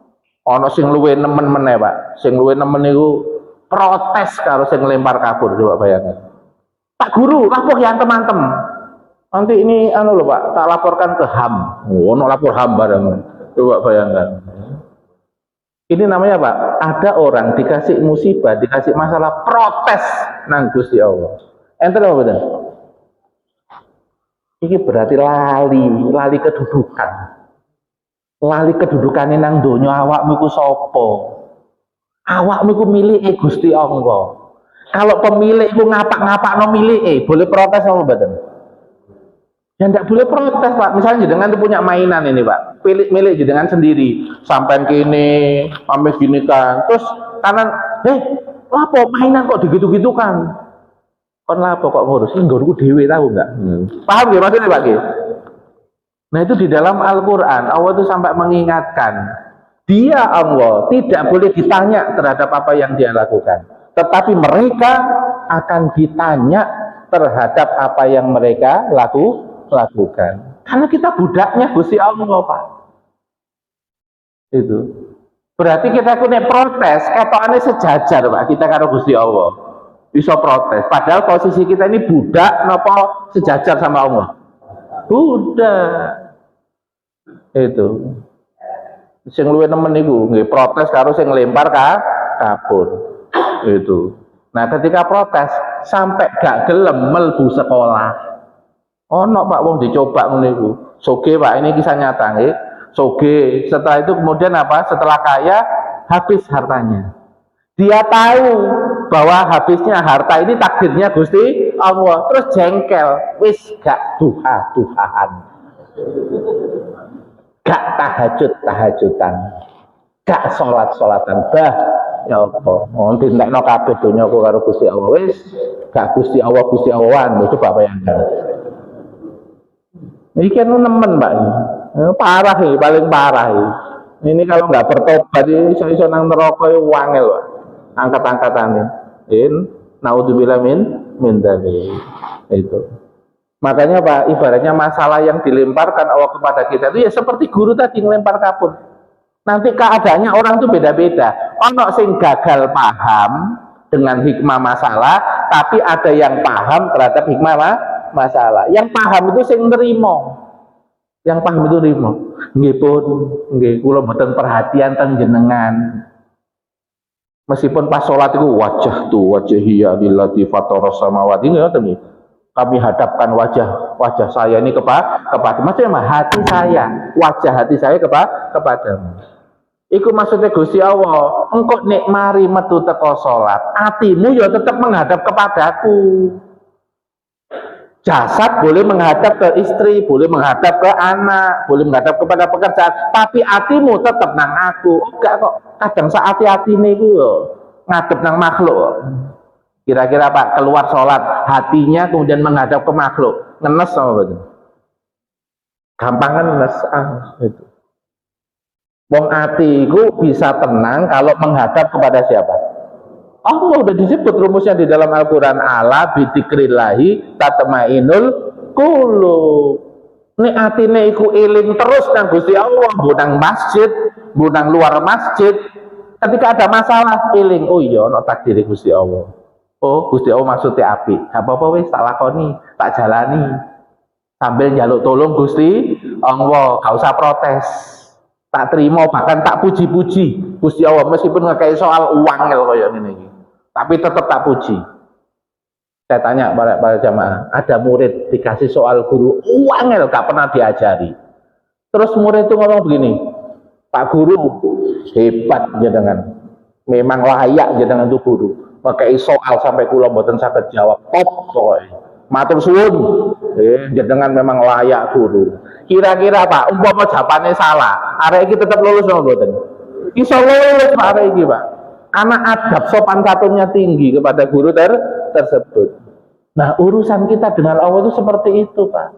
Ono sing luwe nemen meneh Pak, sing luwe nemen niku protes karo sing lempar kapur, coba bayangkan. "Pak Guru, lapor yang teman-tem. Nanti ini anu loh Pak, tak laporkan ke HAM." Ono lapor HAM bareng. Coba bayangkan. Ini namanya Pak, ada orang dikasih musibah, dikasih masalah, protes nang Gusti Allah. Enten apa betul? Ini berarti lali kedudukan. Lali kedudukannya nang donya, awakmu iku sapa? Awakmu iku milike Gusti Allah. Kalau pemilik iku ngapak-ngapakno milike, boleh protes apa mboten? Ya ndak boleh protes Pak. Misalnya jenengan punya mainan ini Pak, milik jenengan sendiri, sampai kini sampai gini kan, terus kanan, lapo mainan kok digitu-gitu kan? Kon lapo kok ngurus? Ngurusku dhewe tahu enggak? Paham ya maksudnya Pak? Nah itu di dalam Al-Quran Allah itu sampai mengingatkan dia Allah tidak boleh ditanya terhadap apa yang dia lakukan, tetapi mereka akan ditanya terhadap apa yang mereka lakukan, karena kita budaknya Gusti Allah Pak. Itu berarti kita punya protes ketokane sejajar Pak, kita karo Gusti Allah bisa protes, padahal posisi kita ini budak nopo sejajar sama Allah. Budak itu sing luwih nemen niku nggih protes karo sing lempar kapur itu. Nah ketika protes sampai gak gelem melbu sekolah, ono Pak wong dicoba ngono niku. Soge Pak, ini kisah nyata nggih. Soge, setelah itu kemudian apa? Setelah kaya habis hartanya. Dia tahu bahwa habisnya harta ini takdirnya Gusti Allah, terus jengkel, wis gak duha-duhaan, gak tahajud-tahajudan, gak sholat-sholatan, bah ya apa, ndekno kabeh donya aku karo Gusti Allah, wis gak Gusti Allahan, coba bayangkan. Ini kan nemen Pak, parah ini, paling parah ini. Ini kalau nggak bertobat ini iso-iso nang neraka itu wangel Pak. Angkat-angkatannya. Naudzubillah min dzalik. Itu. Makanya Pak, ibaratnya masalah yang dilemparkan Allah kepada kita itu ya seperti guru tadi ngelempar kapur. Nanti keadaannya orang itu beda-beda. Ono sing gagal paham dengan hikmah masalah, tapi ada yang paham terhadap hikmah masalah. Yang paham itu sing nerimo. Yang paham itu nerimo. Nggih pun, nggih kula mboten perhatian teng jenengan. Meskipun pas sholat itu wajah hiya lillati fataras samawati, kami hadapkan wajah saya ini kepada maksudnya hati saya, wajah hati saya kepadamu. Iku maksudnya Gusti Allah, engkau nek mari metu teko sholat, hatimu ya tetap menghadap kepadaku. Jasad boleh menghadap ke istri, boleh menghadap ke anak, boleh menghadap kepada pekerjaan, tapi hatimu tetap nang aku. Enggak kok, kadang saat hati ini ngadep nang makhluk. Kira-kira Pak, keluar sholat, hatinya kemudian menghadap ke makhluk, ngenes sama betul. Gampang ngenes, itu. Wong atiku bisa tenang kalau menghadap kepada siapa? Allah udah disebut rumusnya di dalam Al-Quran, ala bidzikrillahi tatmainul qulub. Nek atine iku eling terus nang Gusti Allah, bunang masjid, bunang luar masjid, ketika ada masalah eling, oh iya ana takdir Gusti Allah. Oh, Gusti Allah maksudnya apik. Apa-apa wis tak lakoni, tak jalani. Sambil njaluk tolong Gusti Allah, gak usah protes. Tak terima, bahkan tak puji-puji Gusti Allah meskipun ngekei soal uang kaya ngene iki. Tapi tetap tak puji. Saya tanya para jamaah, ada murid dikasih soal guru, uangnya gak pernah diajari. Terus murid itu ngomong begini, Pak Guru, hebat jenengan. Memang layak jenengan itu guru. Pakai soal sampai kula mboten saged jawab, top pokoknya. Matur suwun, jenengan memang layak guru. Kira-kira Pak, umpama jawabannya salah, arek iki tetap lulus napa mboten? Iso lulus Pak arek iki, Pak. Karena adab sopan santunnya tinggi kepada guru tersebut. Nah, urusan kita dengan Allah itu seperti itu, Pak.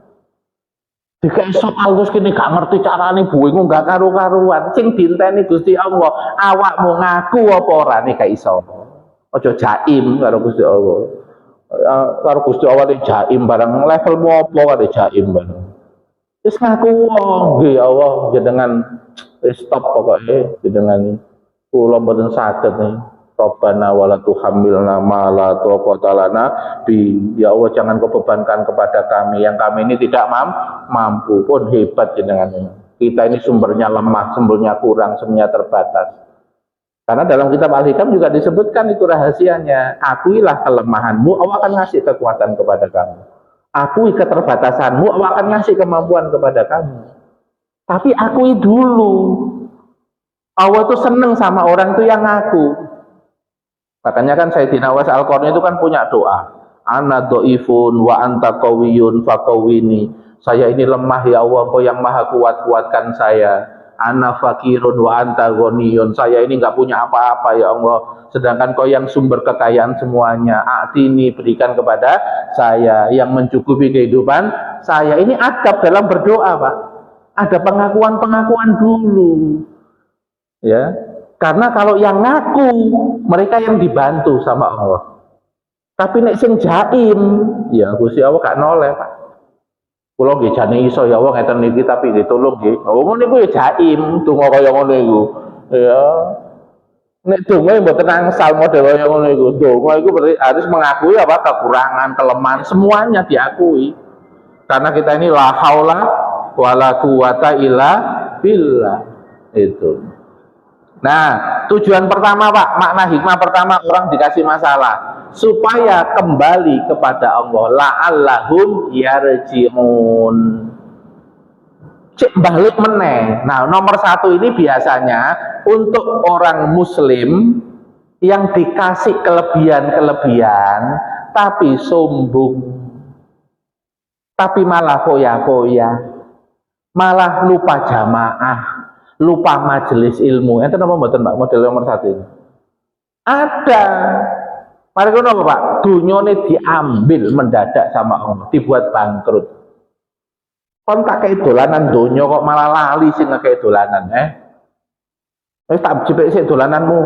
Jika soal terus kini gak ngerti carane bingung gak karu-karuan, sing dinteni Gusti Allah, awakmu ngaku apa ora nek gak iso. Aja jaim karo Gusti Allah. Karo Gusti Allah nek jaim barang levelmu apa karo jaim barang. Wis ngaku nggih Allah jenengan stop pokoknya jenengan kula mboten saged nih. Rabbana wala tuhammilna ma la taqata lana bi, ya Allah jangan kau bebankan kepada kami yang kami ini tidak mampu. Pun hebat jenengan ini. Kita ini sumbernya lemah, sumbernya kurang, sumbernya terbatas. Karena dalam kitab Al-Hikam juga disebutkan itu rahasianya. Akuilah kelemahanmu, Allah akan ngasih kekuatan kepada kamu. Akui keterbatasanmu, Allah akan ngasih kemampuan kepada kamu. Tapi akui dulu. Allah tuh seneng sama orang tuh yang ngaku. Makanya kan Sayyidina Uwais Al-Qarni itu kan punya doa. Ana dhaifun wa anta qawiyyun faqawwini. Saya ini lemah ya Allah, Engkau yang maha kuat, kuatkan saya. Ana fakirun wa anta ghaniyun. Saya ini enggak punya apa-apa ya Allah, sedangkan Kau yang sumber kekayaan semuanya. A'tini, berikan kepada saya yang mencukupi kehidupan saya. Ini adab dalam berdoa, Pak. Ada pengakuan-pengakuan dulu. Ya. Karena kalau yang ngaku, mereka yang dibantu sama Allah. Tapi nek sing jaim, ya Gusti Allah gak noleh, Pak. Kula nggih jane iso ya Allah ngeten niki tapi ditulung nggih. Oh ngono niku ya jaim, donga kaya ngono iku. Ya. Nek donga mboten angsal model kaya ngono iku. Donga iku berarti harus mengakui apa kekurangan, kelemahan semuanya diakui. Karena kita ini la haula wala quwata illa billah. Itu. Nah, tujuan pertama Pak, makna hikmah pertama orang dikasih masalah supaya kembali kepada Allah, la'allahum yarji'un. Cek balik meneh. Nah, nomor satu ini biasanya untuk orang muslim yang dikasih kelebihan-kelebihan tapi sombong, tapi malah foya-foya, malah lupa jamaah, lupa majelis ilmu. Itu apa mboten Pak model nomor satu ini? Ada. Mari kono apa Pak? Dunyane diambil mendadak sama Allah, dibuat bangkrut. Kon tak kei dolanan donya kok malah lali sing ngekei dolanan, Wis tak jepit sik dolananmu.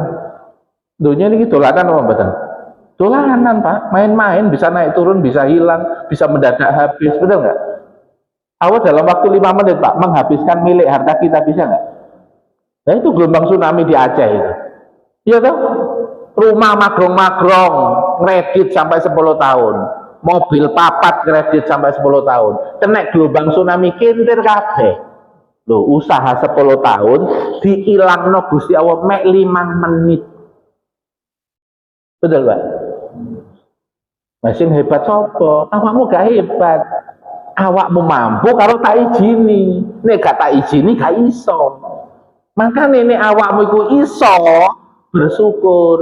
Donya niki dolanan apa mboten? Dolanan Pak, main-main bisa naik turun, bisa hilang, bisa mendadak habis, betul nggak? Awal dalam waktu 5 menit Pak menghabiskan milik harta kita bisa nggak? Nah itu gelombang tsunami di Aceh itu. Iya toh? Rumah magrong-magrong kredit sampai 10 tahun. Mobil papat kredit sampai 10 tahun. Kena gelombang tsunami kintir kabeh. Loh, usaha 10 tahun diilangno Gusti Allah mek 5 menit. Betul Pak? Masih hebat sapa? Awakmu gak hebat. Awakmu mampu kalau tak izini. Nek gak tak izini gak iso. Maka nenek awakmu iku iso bersyukur,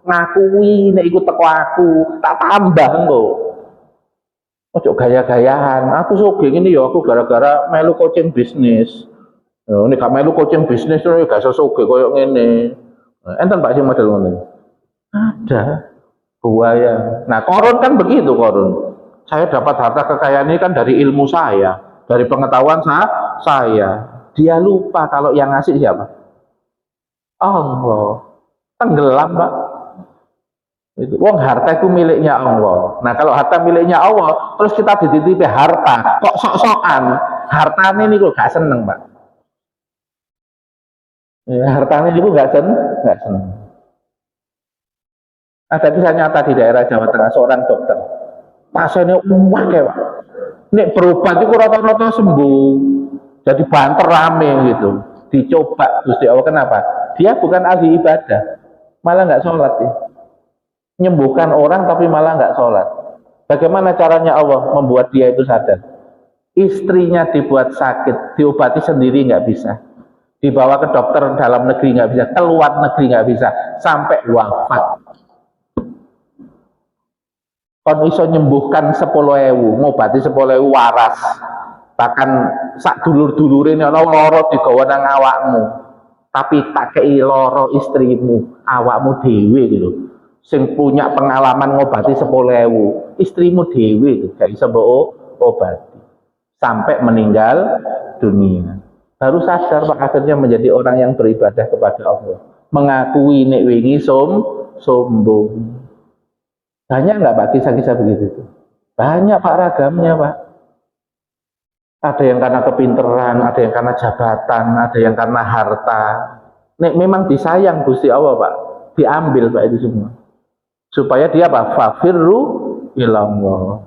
ngakui nek iku teko aku, tak tambah engko. Ojo gaya-gayahan. Aku sugih ngene ya aku gara-gara melu coaching bisnis. Nek gak melu coaching bisnis terus gak iso sugih koyo ngene. Enten Pak sing model ngono. Ada. Buaya. Nah, Korun kan begitu Korun. Saya dapat harta kekayaan ini kan dari ilmu saya, dari pengetahuan saya. Dia lupa kalau yang ngasih siapa? Allah. Tenggelam Pak. Itu. Wong harta itu miliknya Allah. Nah kalau harta miliknya Allah, terus kita dititipi harta, kok sok-sokan? Hartanya ini kok gak seneng Pak. Ya, hartanya itu gak seneng. Ada kisah nyata di daerah Jawa Tengah seorang dokter. Pasiennya umat ya Pak. Nek berobat itu rata-rata sembuh. Jadi banter rame gitu, dicoba Gusti Allah. Kenapa? Dia bukan ahli ibadah, malah nggak sholat ya. Nyembuhkan orang tapi malah nggak sholat. Bagaimana caranya Allah membuat dia itu sadar? Istrinya dibuat sakit, diobati sendiri nggak bisa, dibawa ke dokter dalam negeri nggak bisa, keluar negeri nggak bisa, sampai wafat. Kon iso nyembuhkan 10.000, ngobati 10.000 waras, bahkan sak dulur-dulure ana lara digawa nang awakmu, tapi tak kei loro istrimu, awakmu dhewe lho sing punya pengalaman ngobati 10.000, istrimu dhewe gak iso mbok obati sampai meninggal dunia. Baru sadar Pak, akhirnya menjadi orang yang beribadah kepada Allah, mengakui nek wingi sombong. Banyak nggak Pak kisah-kisah begitu? Banyak Pak, ragamnya Pak. Ada yang karena kepinteran, ada yang karena jabatan, ada yang karena harta. Nek memang disayang Gusti Allah Pak, diambil Pak itu semua. Supaya dia apa? Fafirru ilallah.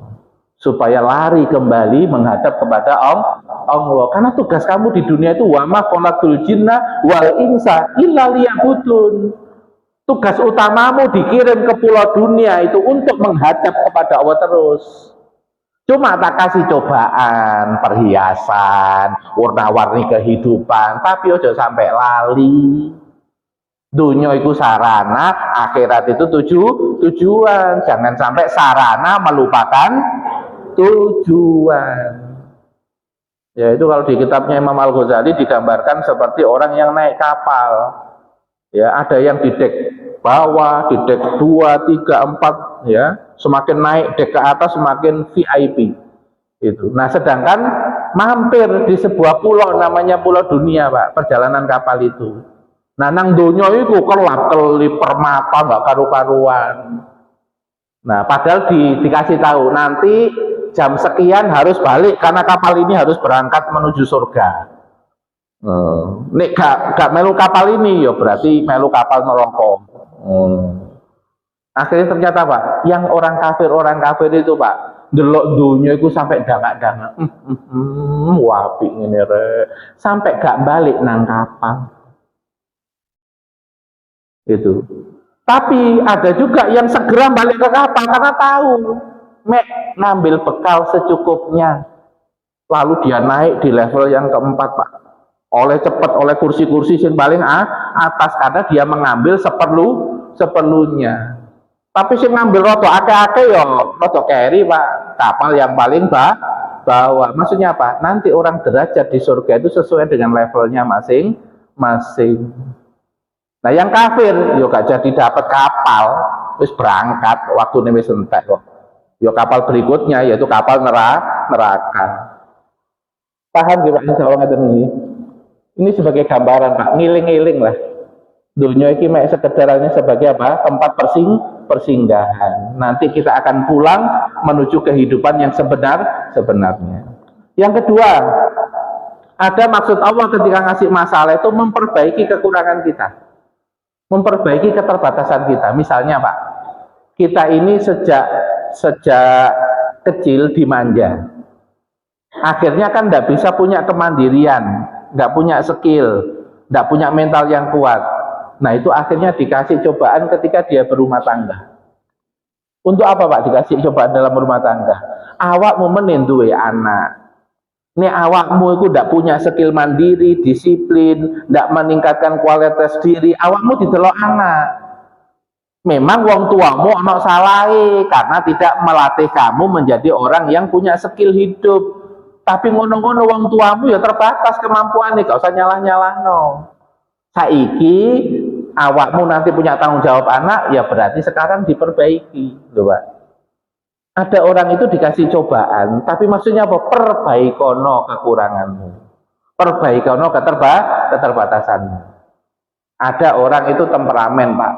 Supaya lari kembali menghadap kepada Allah. Karena tugas kamu di dunia itu wa ma khalaqtul jinna wal insa illa liya'budun. Tugas utamamu dikirim ke pulau dunia itu untuk menghadap kepada Allah terus. Cuma tak kasih cobaan, perhiasan, warna-warni kehidupan, tapi ojo sampai lali. Dunia itu sarana, akhirat itu tujuan. Jangan sampai sarana melupakan tujuan. Ya itu kalau di kitabnya Imam Al-Ghazali digambarkan seperti orang yang naik kapal. Ya, ada yang di dek bawah, di dek 2, 3, 4, ya. Semakin naik dek ke atas semakin VIP. Itu. Nah, sedangkan mampir di sebuah pulau namanya Pulau Dunia, Pak, perjalanan kapal itu. Nah, nang donya itu kelap-kelip permata enggak karu-karuan. Nah, padahal dikasih tahu nanti jam sekian harus balik karena kapal ini harus berangkat menuju surga. Nek gak melu kapal ini ya berarti melu kapal neraka. Akhirnya ternyata Pak, yang orang kafir itu Pak, ndelok dunia itu sampai dangak-dangak. Wapi ngene rek. Sampai gak balik nang kapal. Itu. Tapi ada juga yang segera balik ke kapal karena tahu mek ngambil bekal secukupnya. Lalu dia naik di level yang keempat Pak. Oleh cepat, oleh kursi-kursi yang paling atas karena dia mengambil seperlunya. Tapi sih ngambil roto ake-ake ya roto carry Pak, kapal yang paling bawah. Maksudnya apa? Nanti orang derajat di surga itu sesuai dengan levelnya masing-masing. Nah yang kafir yo gak jadi dapat kapal, terus berangkat waktu ini wis entek kok. Yo kapal berikutnya yaitu kapal neraka. Paham gak Pak insyaallah ngaten iki? Ini sebagai gambaran Pak, ngiling-ngiling lah. Dunia ini mek sekedarannya sebagai apa? Tempat persinggahan. Nanti kita akan pulang menuju kehidupan yang sebenarnya. Yang kedua, ada maksud Allah ketika ngasih masalah itu memperbaiki kekurangan kita, memperbaiki keterbatasan kita. Misalnya Pak, kita ini sejak kecil dimanja, akhirnya kan tidak bisa punya kemandirian, tidak punya skill, tidak punya mental yang kuat. Nah itu akhirnya dikasih cobaan ketika dia berumah tangga. Untuk apa Pak dikasih cobaan dalam rumah tangga? Awakmu menentuai anak. Ini awakmu itu tidak punya skill mandiri, disiplin, tidak meningkatkan kualitas diri. Awakmu didelok anak. Memang wong tuamu ono salahe karena tidak melatih kamu menjadi orang yang punya skill hidup. Tapi ngono-ngono wong tuamu ya terbatas kemampuannya, gak usah nyalah-nyalahno. Saiki awakmu nanti punya tanggung jawab anak, ya berarti sekarang diperbaiki, loh Pak. Ada orang itu dikasih cobaan, tapi maksudnya apa? Perbaikono kekuranganmu, perbaikono keterbatasanmu. Ada orang itu temperamen Pak,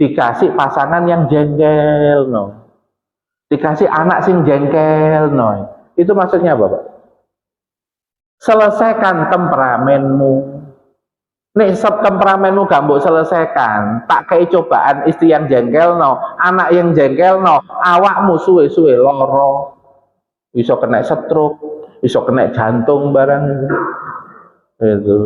dikasih pasangan yang jengkel, no. Dikasih anak sing jengkel, no. Itu maksudnya apa Pak? Selesaikan temperamenmu. Nek temperamenmu gak mbok selesaikan, tak kei cobaan istri yang jengkel no, anak yang jengkel no, awakmu suwe-suwe loro, bisa kena stroke, bisa kena jantung barang itu.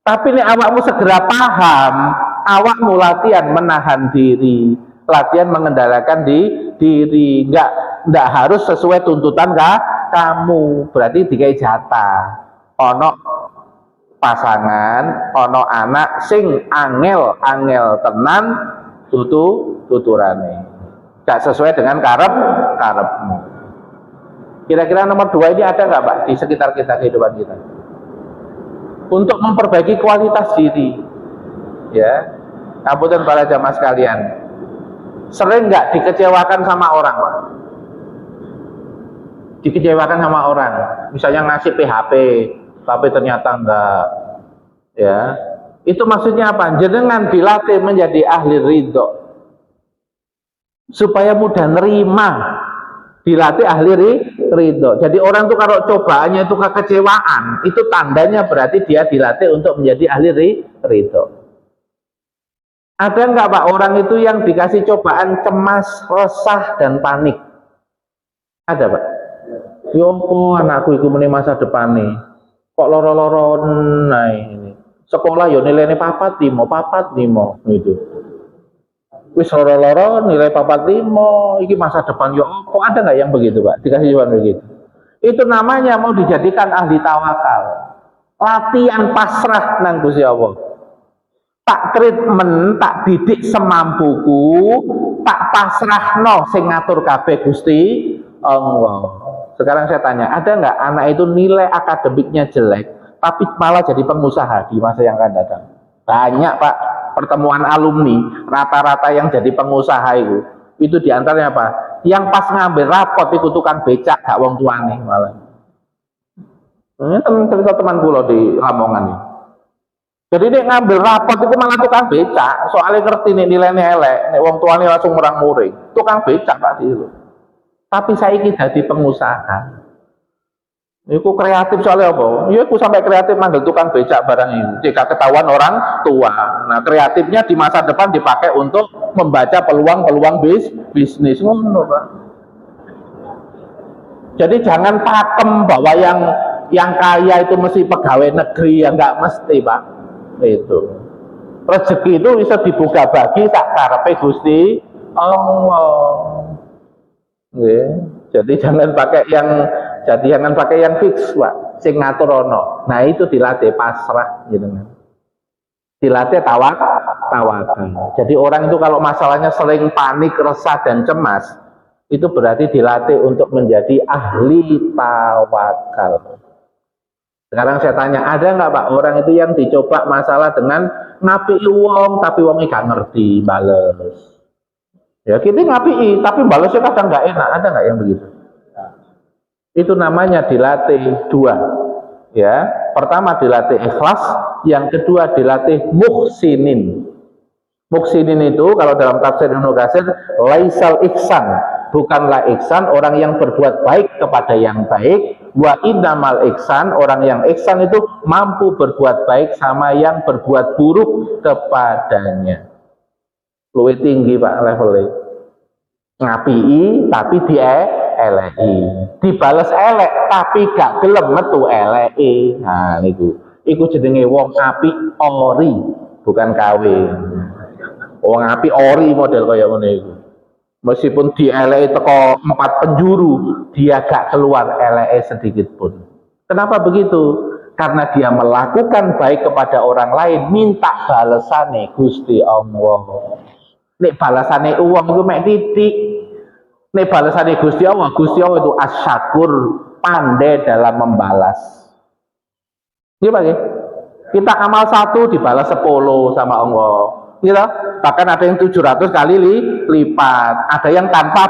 Tapi nek awakmu segera paham, awakmu latihan menahan diri, latihan mengendalikan diri, ndak harus sesuai tuntutan kamu. Berarti dikai jatah. Ono pasangan, ono anak sing angel tenan tuturane. Gak sesuai dengan karepmu. Kira-kira nomor 2 ini ada nggak Pak di sekitar kita, kehidupan kita? Untuk memperbaiki kualitas diri, ya. Ampun para jamaah sekalian, sering nggak dikecewakan sama orang Pak? Dikecewakan sama orang, misalnya ngasih PHP, tapi ternyata enggak, ya. Itu maksudnya apa? Jenengan dilatih menjadi ahli ridho, supaya mudah nerima, dilatih ahli ridho. Jadi orang tuh kalau cobaannya itu kekecewaan, itu tandanya berarti dia dilatih untuk menjadi ahli ridho. Ada nggak Pak orang itu yang dikasih cobaan cemas, resah, dan panik? Ada Pak? Yoko anakku itu meni masa depan nih, kok loro-loro ini. Sekolah yo nilainya papat limo gitu. Wis loro-loro nilai papat limo, iki masa depan yo. Kok ada nggak yang begitu Pak? Dikasih jawaban begitu. Itu namanya mau dijadikan ahli tawakal. Latihan pasrah nang Gusti Allah. Tak treatment, tak didik semampuku, tak pasrahno sing ngatur kabeh Gusti Allah. Sekarang saya tanya, ada nggak anak itu nilai akademiknya jelek, tapi malah jadi pengusaha di masa yang akan datang? Banyak Pak, pertemuan alumni, rata-rata yang jadi pengusaha itu diantaranya apa? Yang pas ngambil rapot itu tukang becak, gak wong tuane malah. Ini cerita teman kula di Lamongan ini. Jadi dia ngambil rapot itu malah tukang becak, soalnya ngerti nih nilainya elek, nih wong tuane langsung murang-muring, tukang becak Pak itu. Tapi saya ingin jadi pengusaha. Iku kreatif soalnya apa? Ya aku sampai kreatif manggil tukang becak barang ini. Jika ketahuan orang tua. Nah kreatifnya di masa depan dipakai untuk membaca peluang-peluang bisnis. Ngono Pak. Jadi jangan pakem bahwa yang kaya itu mesti pegawai negeri, yang nggak mesti Pak. Itu rezeki itu bisa dibuka bagi sak karepe Gusti Allah. Jadi jangan pakai yang fix Pak, sing ngatur ono. Nah itu dilatih pasrah gitu kan. Dilatih tawakal. Jadi orang itu kalau masalahnya sering panik, resah dan cemas, itu berarti dilatih untuk menjadi ahli tawakal. Sekarang saya tanya, ada nggak Pak orang itu yang dicoba masalah dengan ngapi wong tapi wongnya gak ngerti bales? Ya kita ngapi tapi balesnya kadang nggak enak. Ada nggak yang begitu? Itu namanya dilatih 2. Ya, pertama dilatih ikhlas, yang kedua dilatih muhsinin. Muhsinin itu kalau dalam tafsir Ibnu Katsir, laisal ihsan, bukanlah ihsan orang yang berbuat baik kepada yang baik, wa innamal ihsan, orang yang ihsan itu mampu berbuat baik sama yang berbuat buruk kepadanya. Luwih tinggi Pak levelnya. Ngapii tapi dieleki, dibales elek tapi gak gelem metu eleki. Nah niku jenenge wong api ori, bukan kawin. Wong api ori model kaya ngene iku. Meskipun dieleki teko 4 penjuru, dia gak keluar eleke sedikit pun. Kenapa begitu? Karena dia melakukan baik kepada orang lain, minta balesane Gusti Allah. Nek balasane uang itu mek titik. Nek balasane Gusti Allah itu asyakur, pandai dalam membalas. Gimana? Kita amal 1 dibalas 10 sama Allah. Gitu? Bahkan ada yang 700 kali lipat. Ada yang tanpa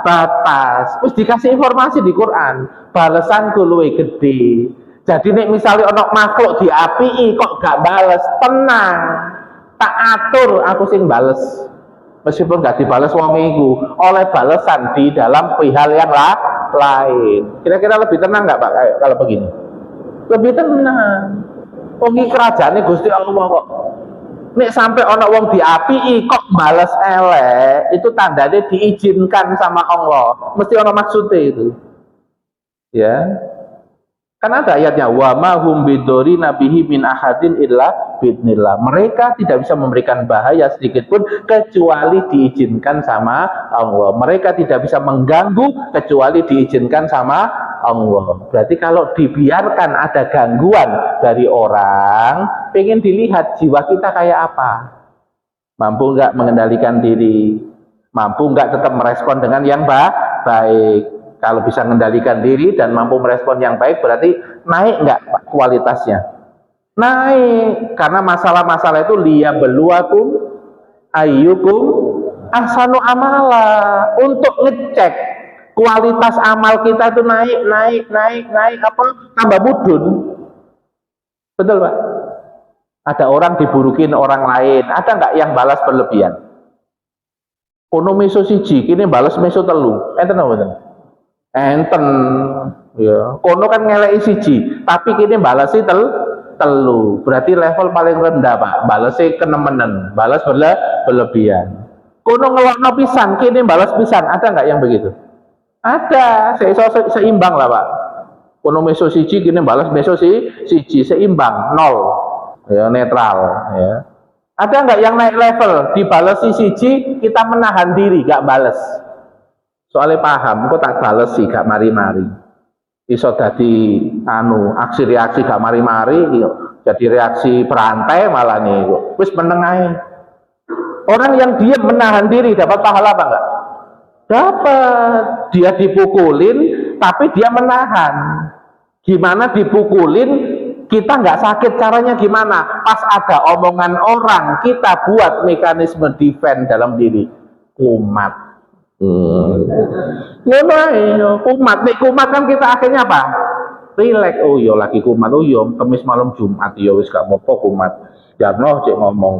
batas. Terus dikasih informasi di Quran, balasanku luwih gede. Jadi nek misalnya ono makhluk diapii kok gak bales, tenang. Tak atur aku sing bales. Meskipun gak dibales wong iku oleh balesan di dalam pihak yang lain. Kira-kira lebih tenang nggak Pak kalau begini? Lebih tenang. Wong iki kerajane Gusti Allah kok. Nek sampai ono wong diapii kok bales elek, itu tandanya diizinkan sama Allah. Mesti ono maksudnya itu. Ya. Kan ada ayatnya, wa ma hum bidori nabihi min ahadin illa bidnillah. Mereka tidak bisa memberikan bahaya sedikit pun kecuali diizinkan sama Allah. Mereka tidak bisa mengganggu kecuali diizinkan sama Allah. Berarti kalau dibiarkan ada gangguan dari orang, pengen dilihat jiwa kita kayak apa. Mampu nggak mengendalikan diri? Mampu nggak tetap merespon dengan yang baik? Kalau bisa mengendalikan diri dan mampu merespon yang baik, berarti naik nggak kualitasnya? Naik, karena masalah-masalah itu liyabluwakum ayyukum ahsanu amala, untuk ngecek kualitas amal kita itu naik apa tambah mudun. Betul Pak? Ada orang diburukin orang lain, ada nggak yang balas berlebihan? Kono meso siji, kini balas meso telu, enten apa betul? Enten, ya. Kono kan ngeleki siji, tapi kini balasi telu. Berarti level paling rendah Pak, balasi kenemenen, balas berlebihan. Kono ngelokno pisan, kini balas pisan, ada nggak yang begitu? Ada, seimbang lah Pak. Kono meso siji, kini balas meso siji, seimbang, nol, ya netral, ya. Ada nggak yang naik level, dibalesi siji, kita menahan diri, nggak bales. Soalnya paham, kok tak bales sih gak mari-mari. Iso dadi aksi reaksi gak mari-mari, jadi reaksi berantai malah nih. Wis menengahin. Orang yang diam menahan diri dapat pahala apa enggak? Dapat. Dia dipukulin, tapi dia menahan. Gimana dipukulin? Kita nggak sakit, caranya gimana? Pas ada omongan orang, kita buat mekanisme defense dalam diri. Kumat. Kumat nih, kumat kan kita akhirnya apa? Relax. Oh iya lagi kumat, oh iya Kamis malam Jumat, ya wis gak apa-apa kumat. Jarno cek ngomong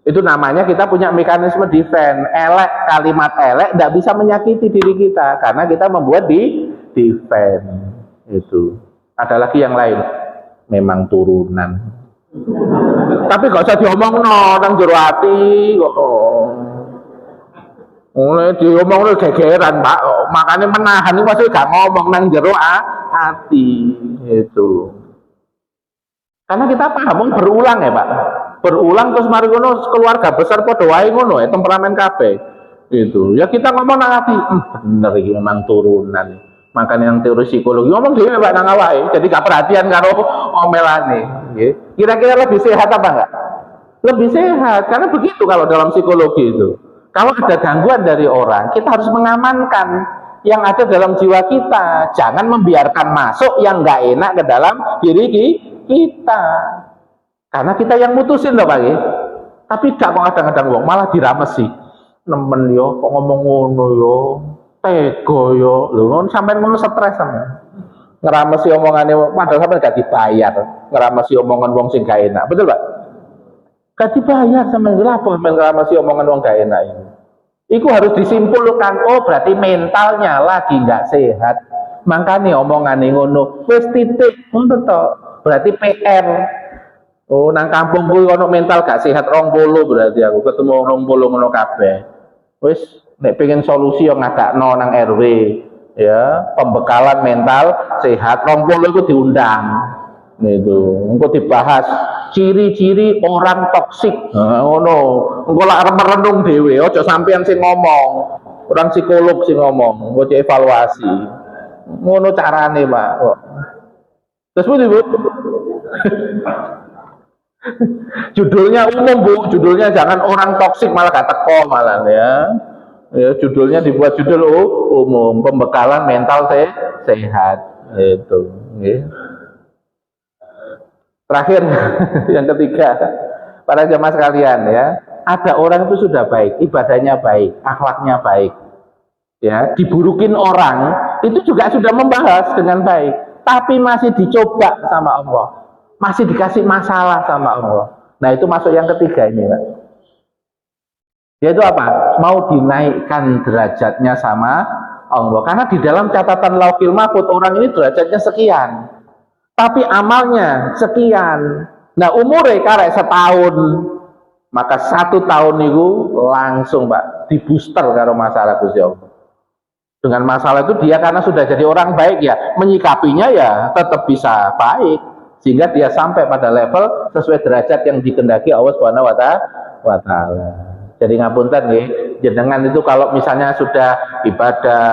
itu namanya kita punya mekanisme defense. Elek, kalimat elek tidak bisa menyakiti diri kita karena kita membuat defense. Itu ada lagi yang lain, memang turunan. Tapi gak usah diomong nang jero ati kok. Mulai diomong lu gegeran Pak, makanya menahan itu maksudnya gak ngomong nang jero hati itu. Karena kita paham berulang ya Pak, berulang terus mari ngono keluarga besar padha wae ngono ya temperamen kabeh itu. Ya kita ngomong nang hati, bener iki memang turunan. Makanya yang teori psikologi ngomong dhewe Pak nang awake, jadi gak perhatian karo omelane. Kira-kira lebih sehat apa enggak? Lebih sehat, karena begitu kalau dalam psikologi itu. Kalau ada gangguan dari orang, kita harus mengamankan yang ada dalam jiwa kita. Jangan membiarkan masuk yang nggak enak ke dalam diri kita. Karena kita yang mutusin loh Pak. Tapi gak kok kadang-kadang wong malah diramesi. Nemen yo, kok ngomong ngono yo, tego yo. Lho ngono sampean ngono stres sampean. Ngeramesi omongane padahal sampean gak dibayar. Ngeramesi omongan wong sing gak enak. Betul Pak? Gak dibayar sama apa masih omongan wong gak enak ini. Itu harus disimpulkan, oh berarti mentalnya lagi nggak sehat. Makanya omongan ngono, wis titik ngono to. Berarti PR. Oh nang kampung kuwi ono mental gak sehat 20 berarti aku ketemu 20 ngono kabeh. Wis nek pengen solusi yo ngadakno nang RW ya, pembekalan mental sehat 20 itu diundang. Itu engko dibahas ciri-ciri orang toksik. Ngono. Engko lak merenung dhewe, aja sampean sing ngomong. Orang psikolog sing ngomong, engko dievaluasi. Ngono carane, Pak. Kok. Terus Bu. Judulnya umum, Bu. Judulnya jangan orang toksik malah gak teko malah ya. Ya, judulnya dibuat judul umum, pembekalan mental sehat. Itu, nggih. Terakhir yang ketiga, para jemaah sekalian ya, ada orang itu sudah baik, ibadahnya baik, akhlaknya baik, ya diburukin orang itu juga sudah membahas dengan baik, tapi masih dicoba sama Allah, masih dikasih masalah sama Allah. Nah itu masuk yang ketiga ini Pak. Yaitu apa? Mau dinaikkan derajatnya sama Allah, karena di dalam catatan Lauhil Mahfuz orang ini derajatnya sekian. Tapi amalnya sekian. Nah umurnya karek setahun, maka 1 tahun itu langsung Pak di booster karo masalah Gusti Allah. Dengan masalah itu dia karena sudah jadi orang baik ya, menyikapinya ya tetap bisa baik, sehingga dia sampai pada level sesuai derajat yang dikehendaki Allah Subhanahu wa taala. Jadi ngapunten nggih, jenengan itu kalau misalnya sudah ibadah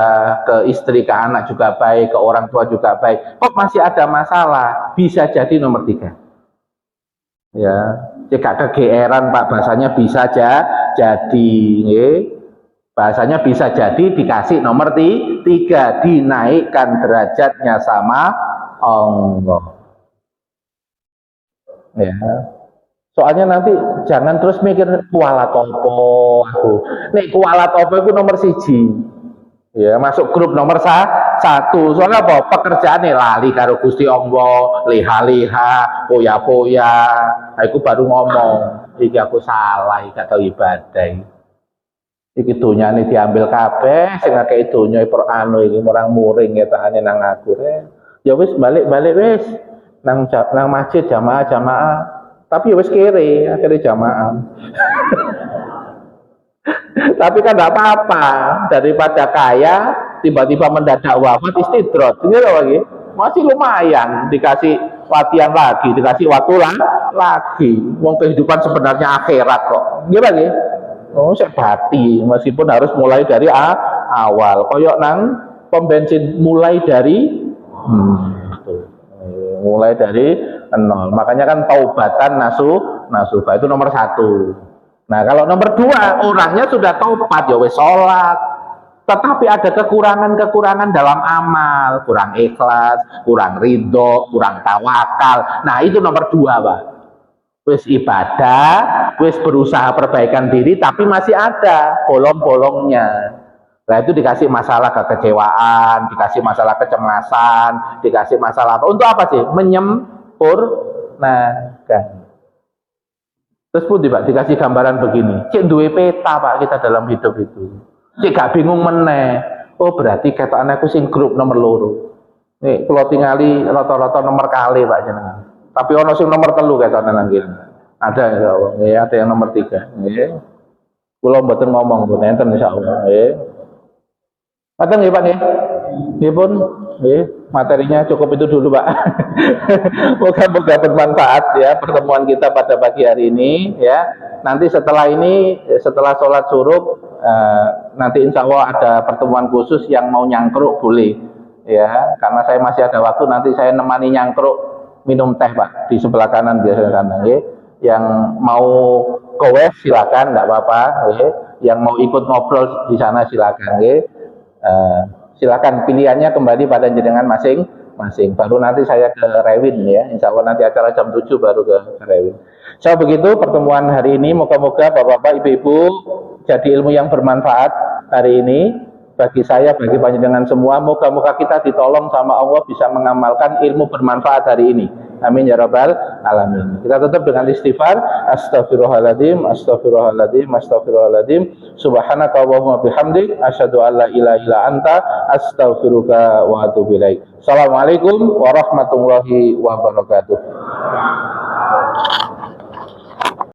ke istri, ke anak juga baik, ke orang tua juga baik, kok masih ada masalah, bisa jadi nomor 3. Ya, jika kegeeran Pak, bahasanya bisa aja jadi nggih. Bahasanya bisa jadi dikasih nomor 3, dinaikkan derajatnya sama Allah. Ya. Soalnya nanti jangan terus mikir kualat opo aku. Nek kualat opo itu nomor 1. Ya, masuk grup nomor 1. Soalnya apa? Pekerjaan lali karo Gusti Allah, liha-liha, poya-poya. Aku baru ngomong, iki aku salah, iki kata ibadah. Iki dunyane diambil kabeh, sing akeh donya per anu iki orang muring ketane nang aku. Ya wis balik-balik wis nang masjid jamaah. Tapi ya wis kere, akhirnya jamaah. Tapi kan tidak apa-apa, daripada kaya tiba-tiba mendadak wafat istidrot. Ini lagi masih lumayan, dikasih latihan lagi, dikasih waktu lagi. Wong kehidupan sebenarnya akhirat kok. Gimana? Oh, sebati, meskipun harus mulai dari awal. Koyok nang pom bensin mulai dari mulai dari nol. Makanya kan taubatan nasuha itu nomor 1. Nah, kalau nomor 2 orangnya sudah taubat ya wis sholat, tetapi ada kekurangan-kekurangan dalam amal, kurang ikhlas, kurang ridho, kurang tawakal. Nah, itu nomor 2 Pak. Wis ibadah, wis berusaha perbaikan diri, tapi masih ada bolong-bolongnya. Nah, itu dikasih masalah kekecewaan, dikasih masalah kecemasan, dikasih masalah apa? Untuk apa sih? Menyempurnakan. Terus pun Pak dikasih gambaran begini, cek duwe peta Pak kita dalam hidup itu. Cek gak bingung meneh. Oh berarti kata anakku sing grup nomor 2. Nih kalau tingali rata-rata nomor kali Pak jenengan. Tapi ono sing nomor 3 kata anak nggih. Ada ya Allah, ya, ada yang nomor 3. Nggih. Kula mboten ngomong pun enten insyaallah nggih. Ngoten nggih Pak nggih. Nggih pun nggih, materinya cukup itu dulu Pak. Moga-moga bermanfaat ya pertemuan kita pada pagi hari ini ya. Nanti setelah ini, setelah sholat suruh, nanti insya Allah ada pertemuan khusus yang mau nyangkruk boleh ya. Karena saya masih ada waktu, nanti saya nemani nyangkruk minum teh Pak di sebelah kanan biasa sana ya. Yang mau goes silakan, nggak apa-apa ya. Yang mau ikut ngobrol di sana silakan ya. Silakan pilihannya kembali pada jenengan masing-masing. Baru nanti saya ke Rewin ya. Insya Allah nanti acara jam 7 baru ke Rewin. So begitu pertemuan hari ini. Moga-moga Bapak-Bapak, Ibu-Ibu jadi ilmu yang bermanfaat hari ini bagi saya, bagi panjenengan semua. Moga-moga kita ditolong sama Allah bisa mengamalkan ilmu bermanfaat hari ini. Amin ya rabbal alamin. Kita tutup dengan istighfar. Astaghfirullahaladzim, astaghfirullahaladzim, astaghfirullahaladzim. Subhanaka Allahumma bihamdik, asyhadu an la ilaha illa anta, astaghfiruka wa atubu ilaik. Assalamualaikum warahmatullahi wabarakatuh.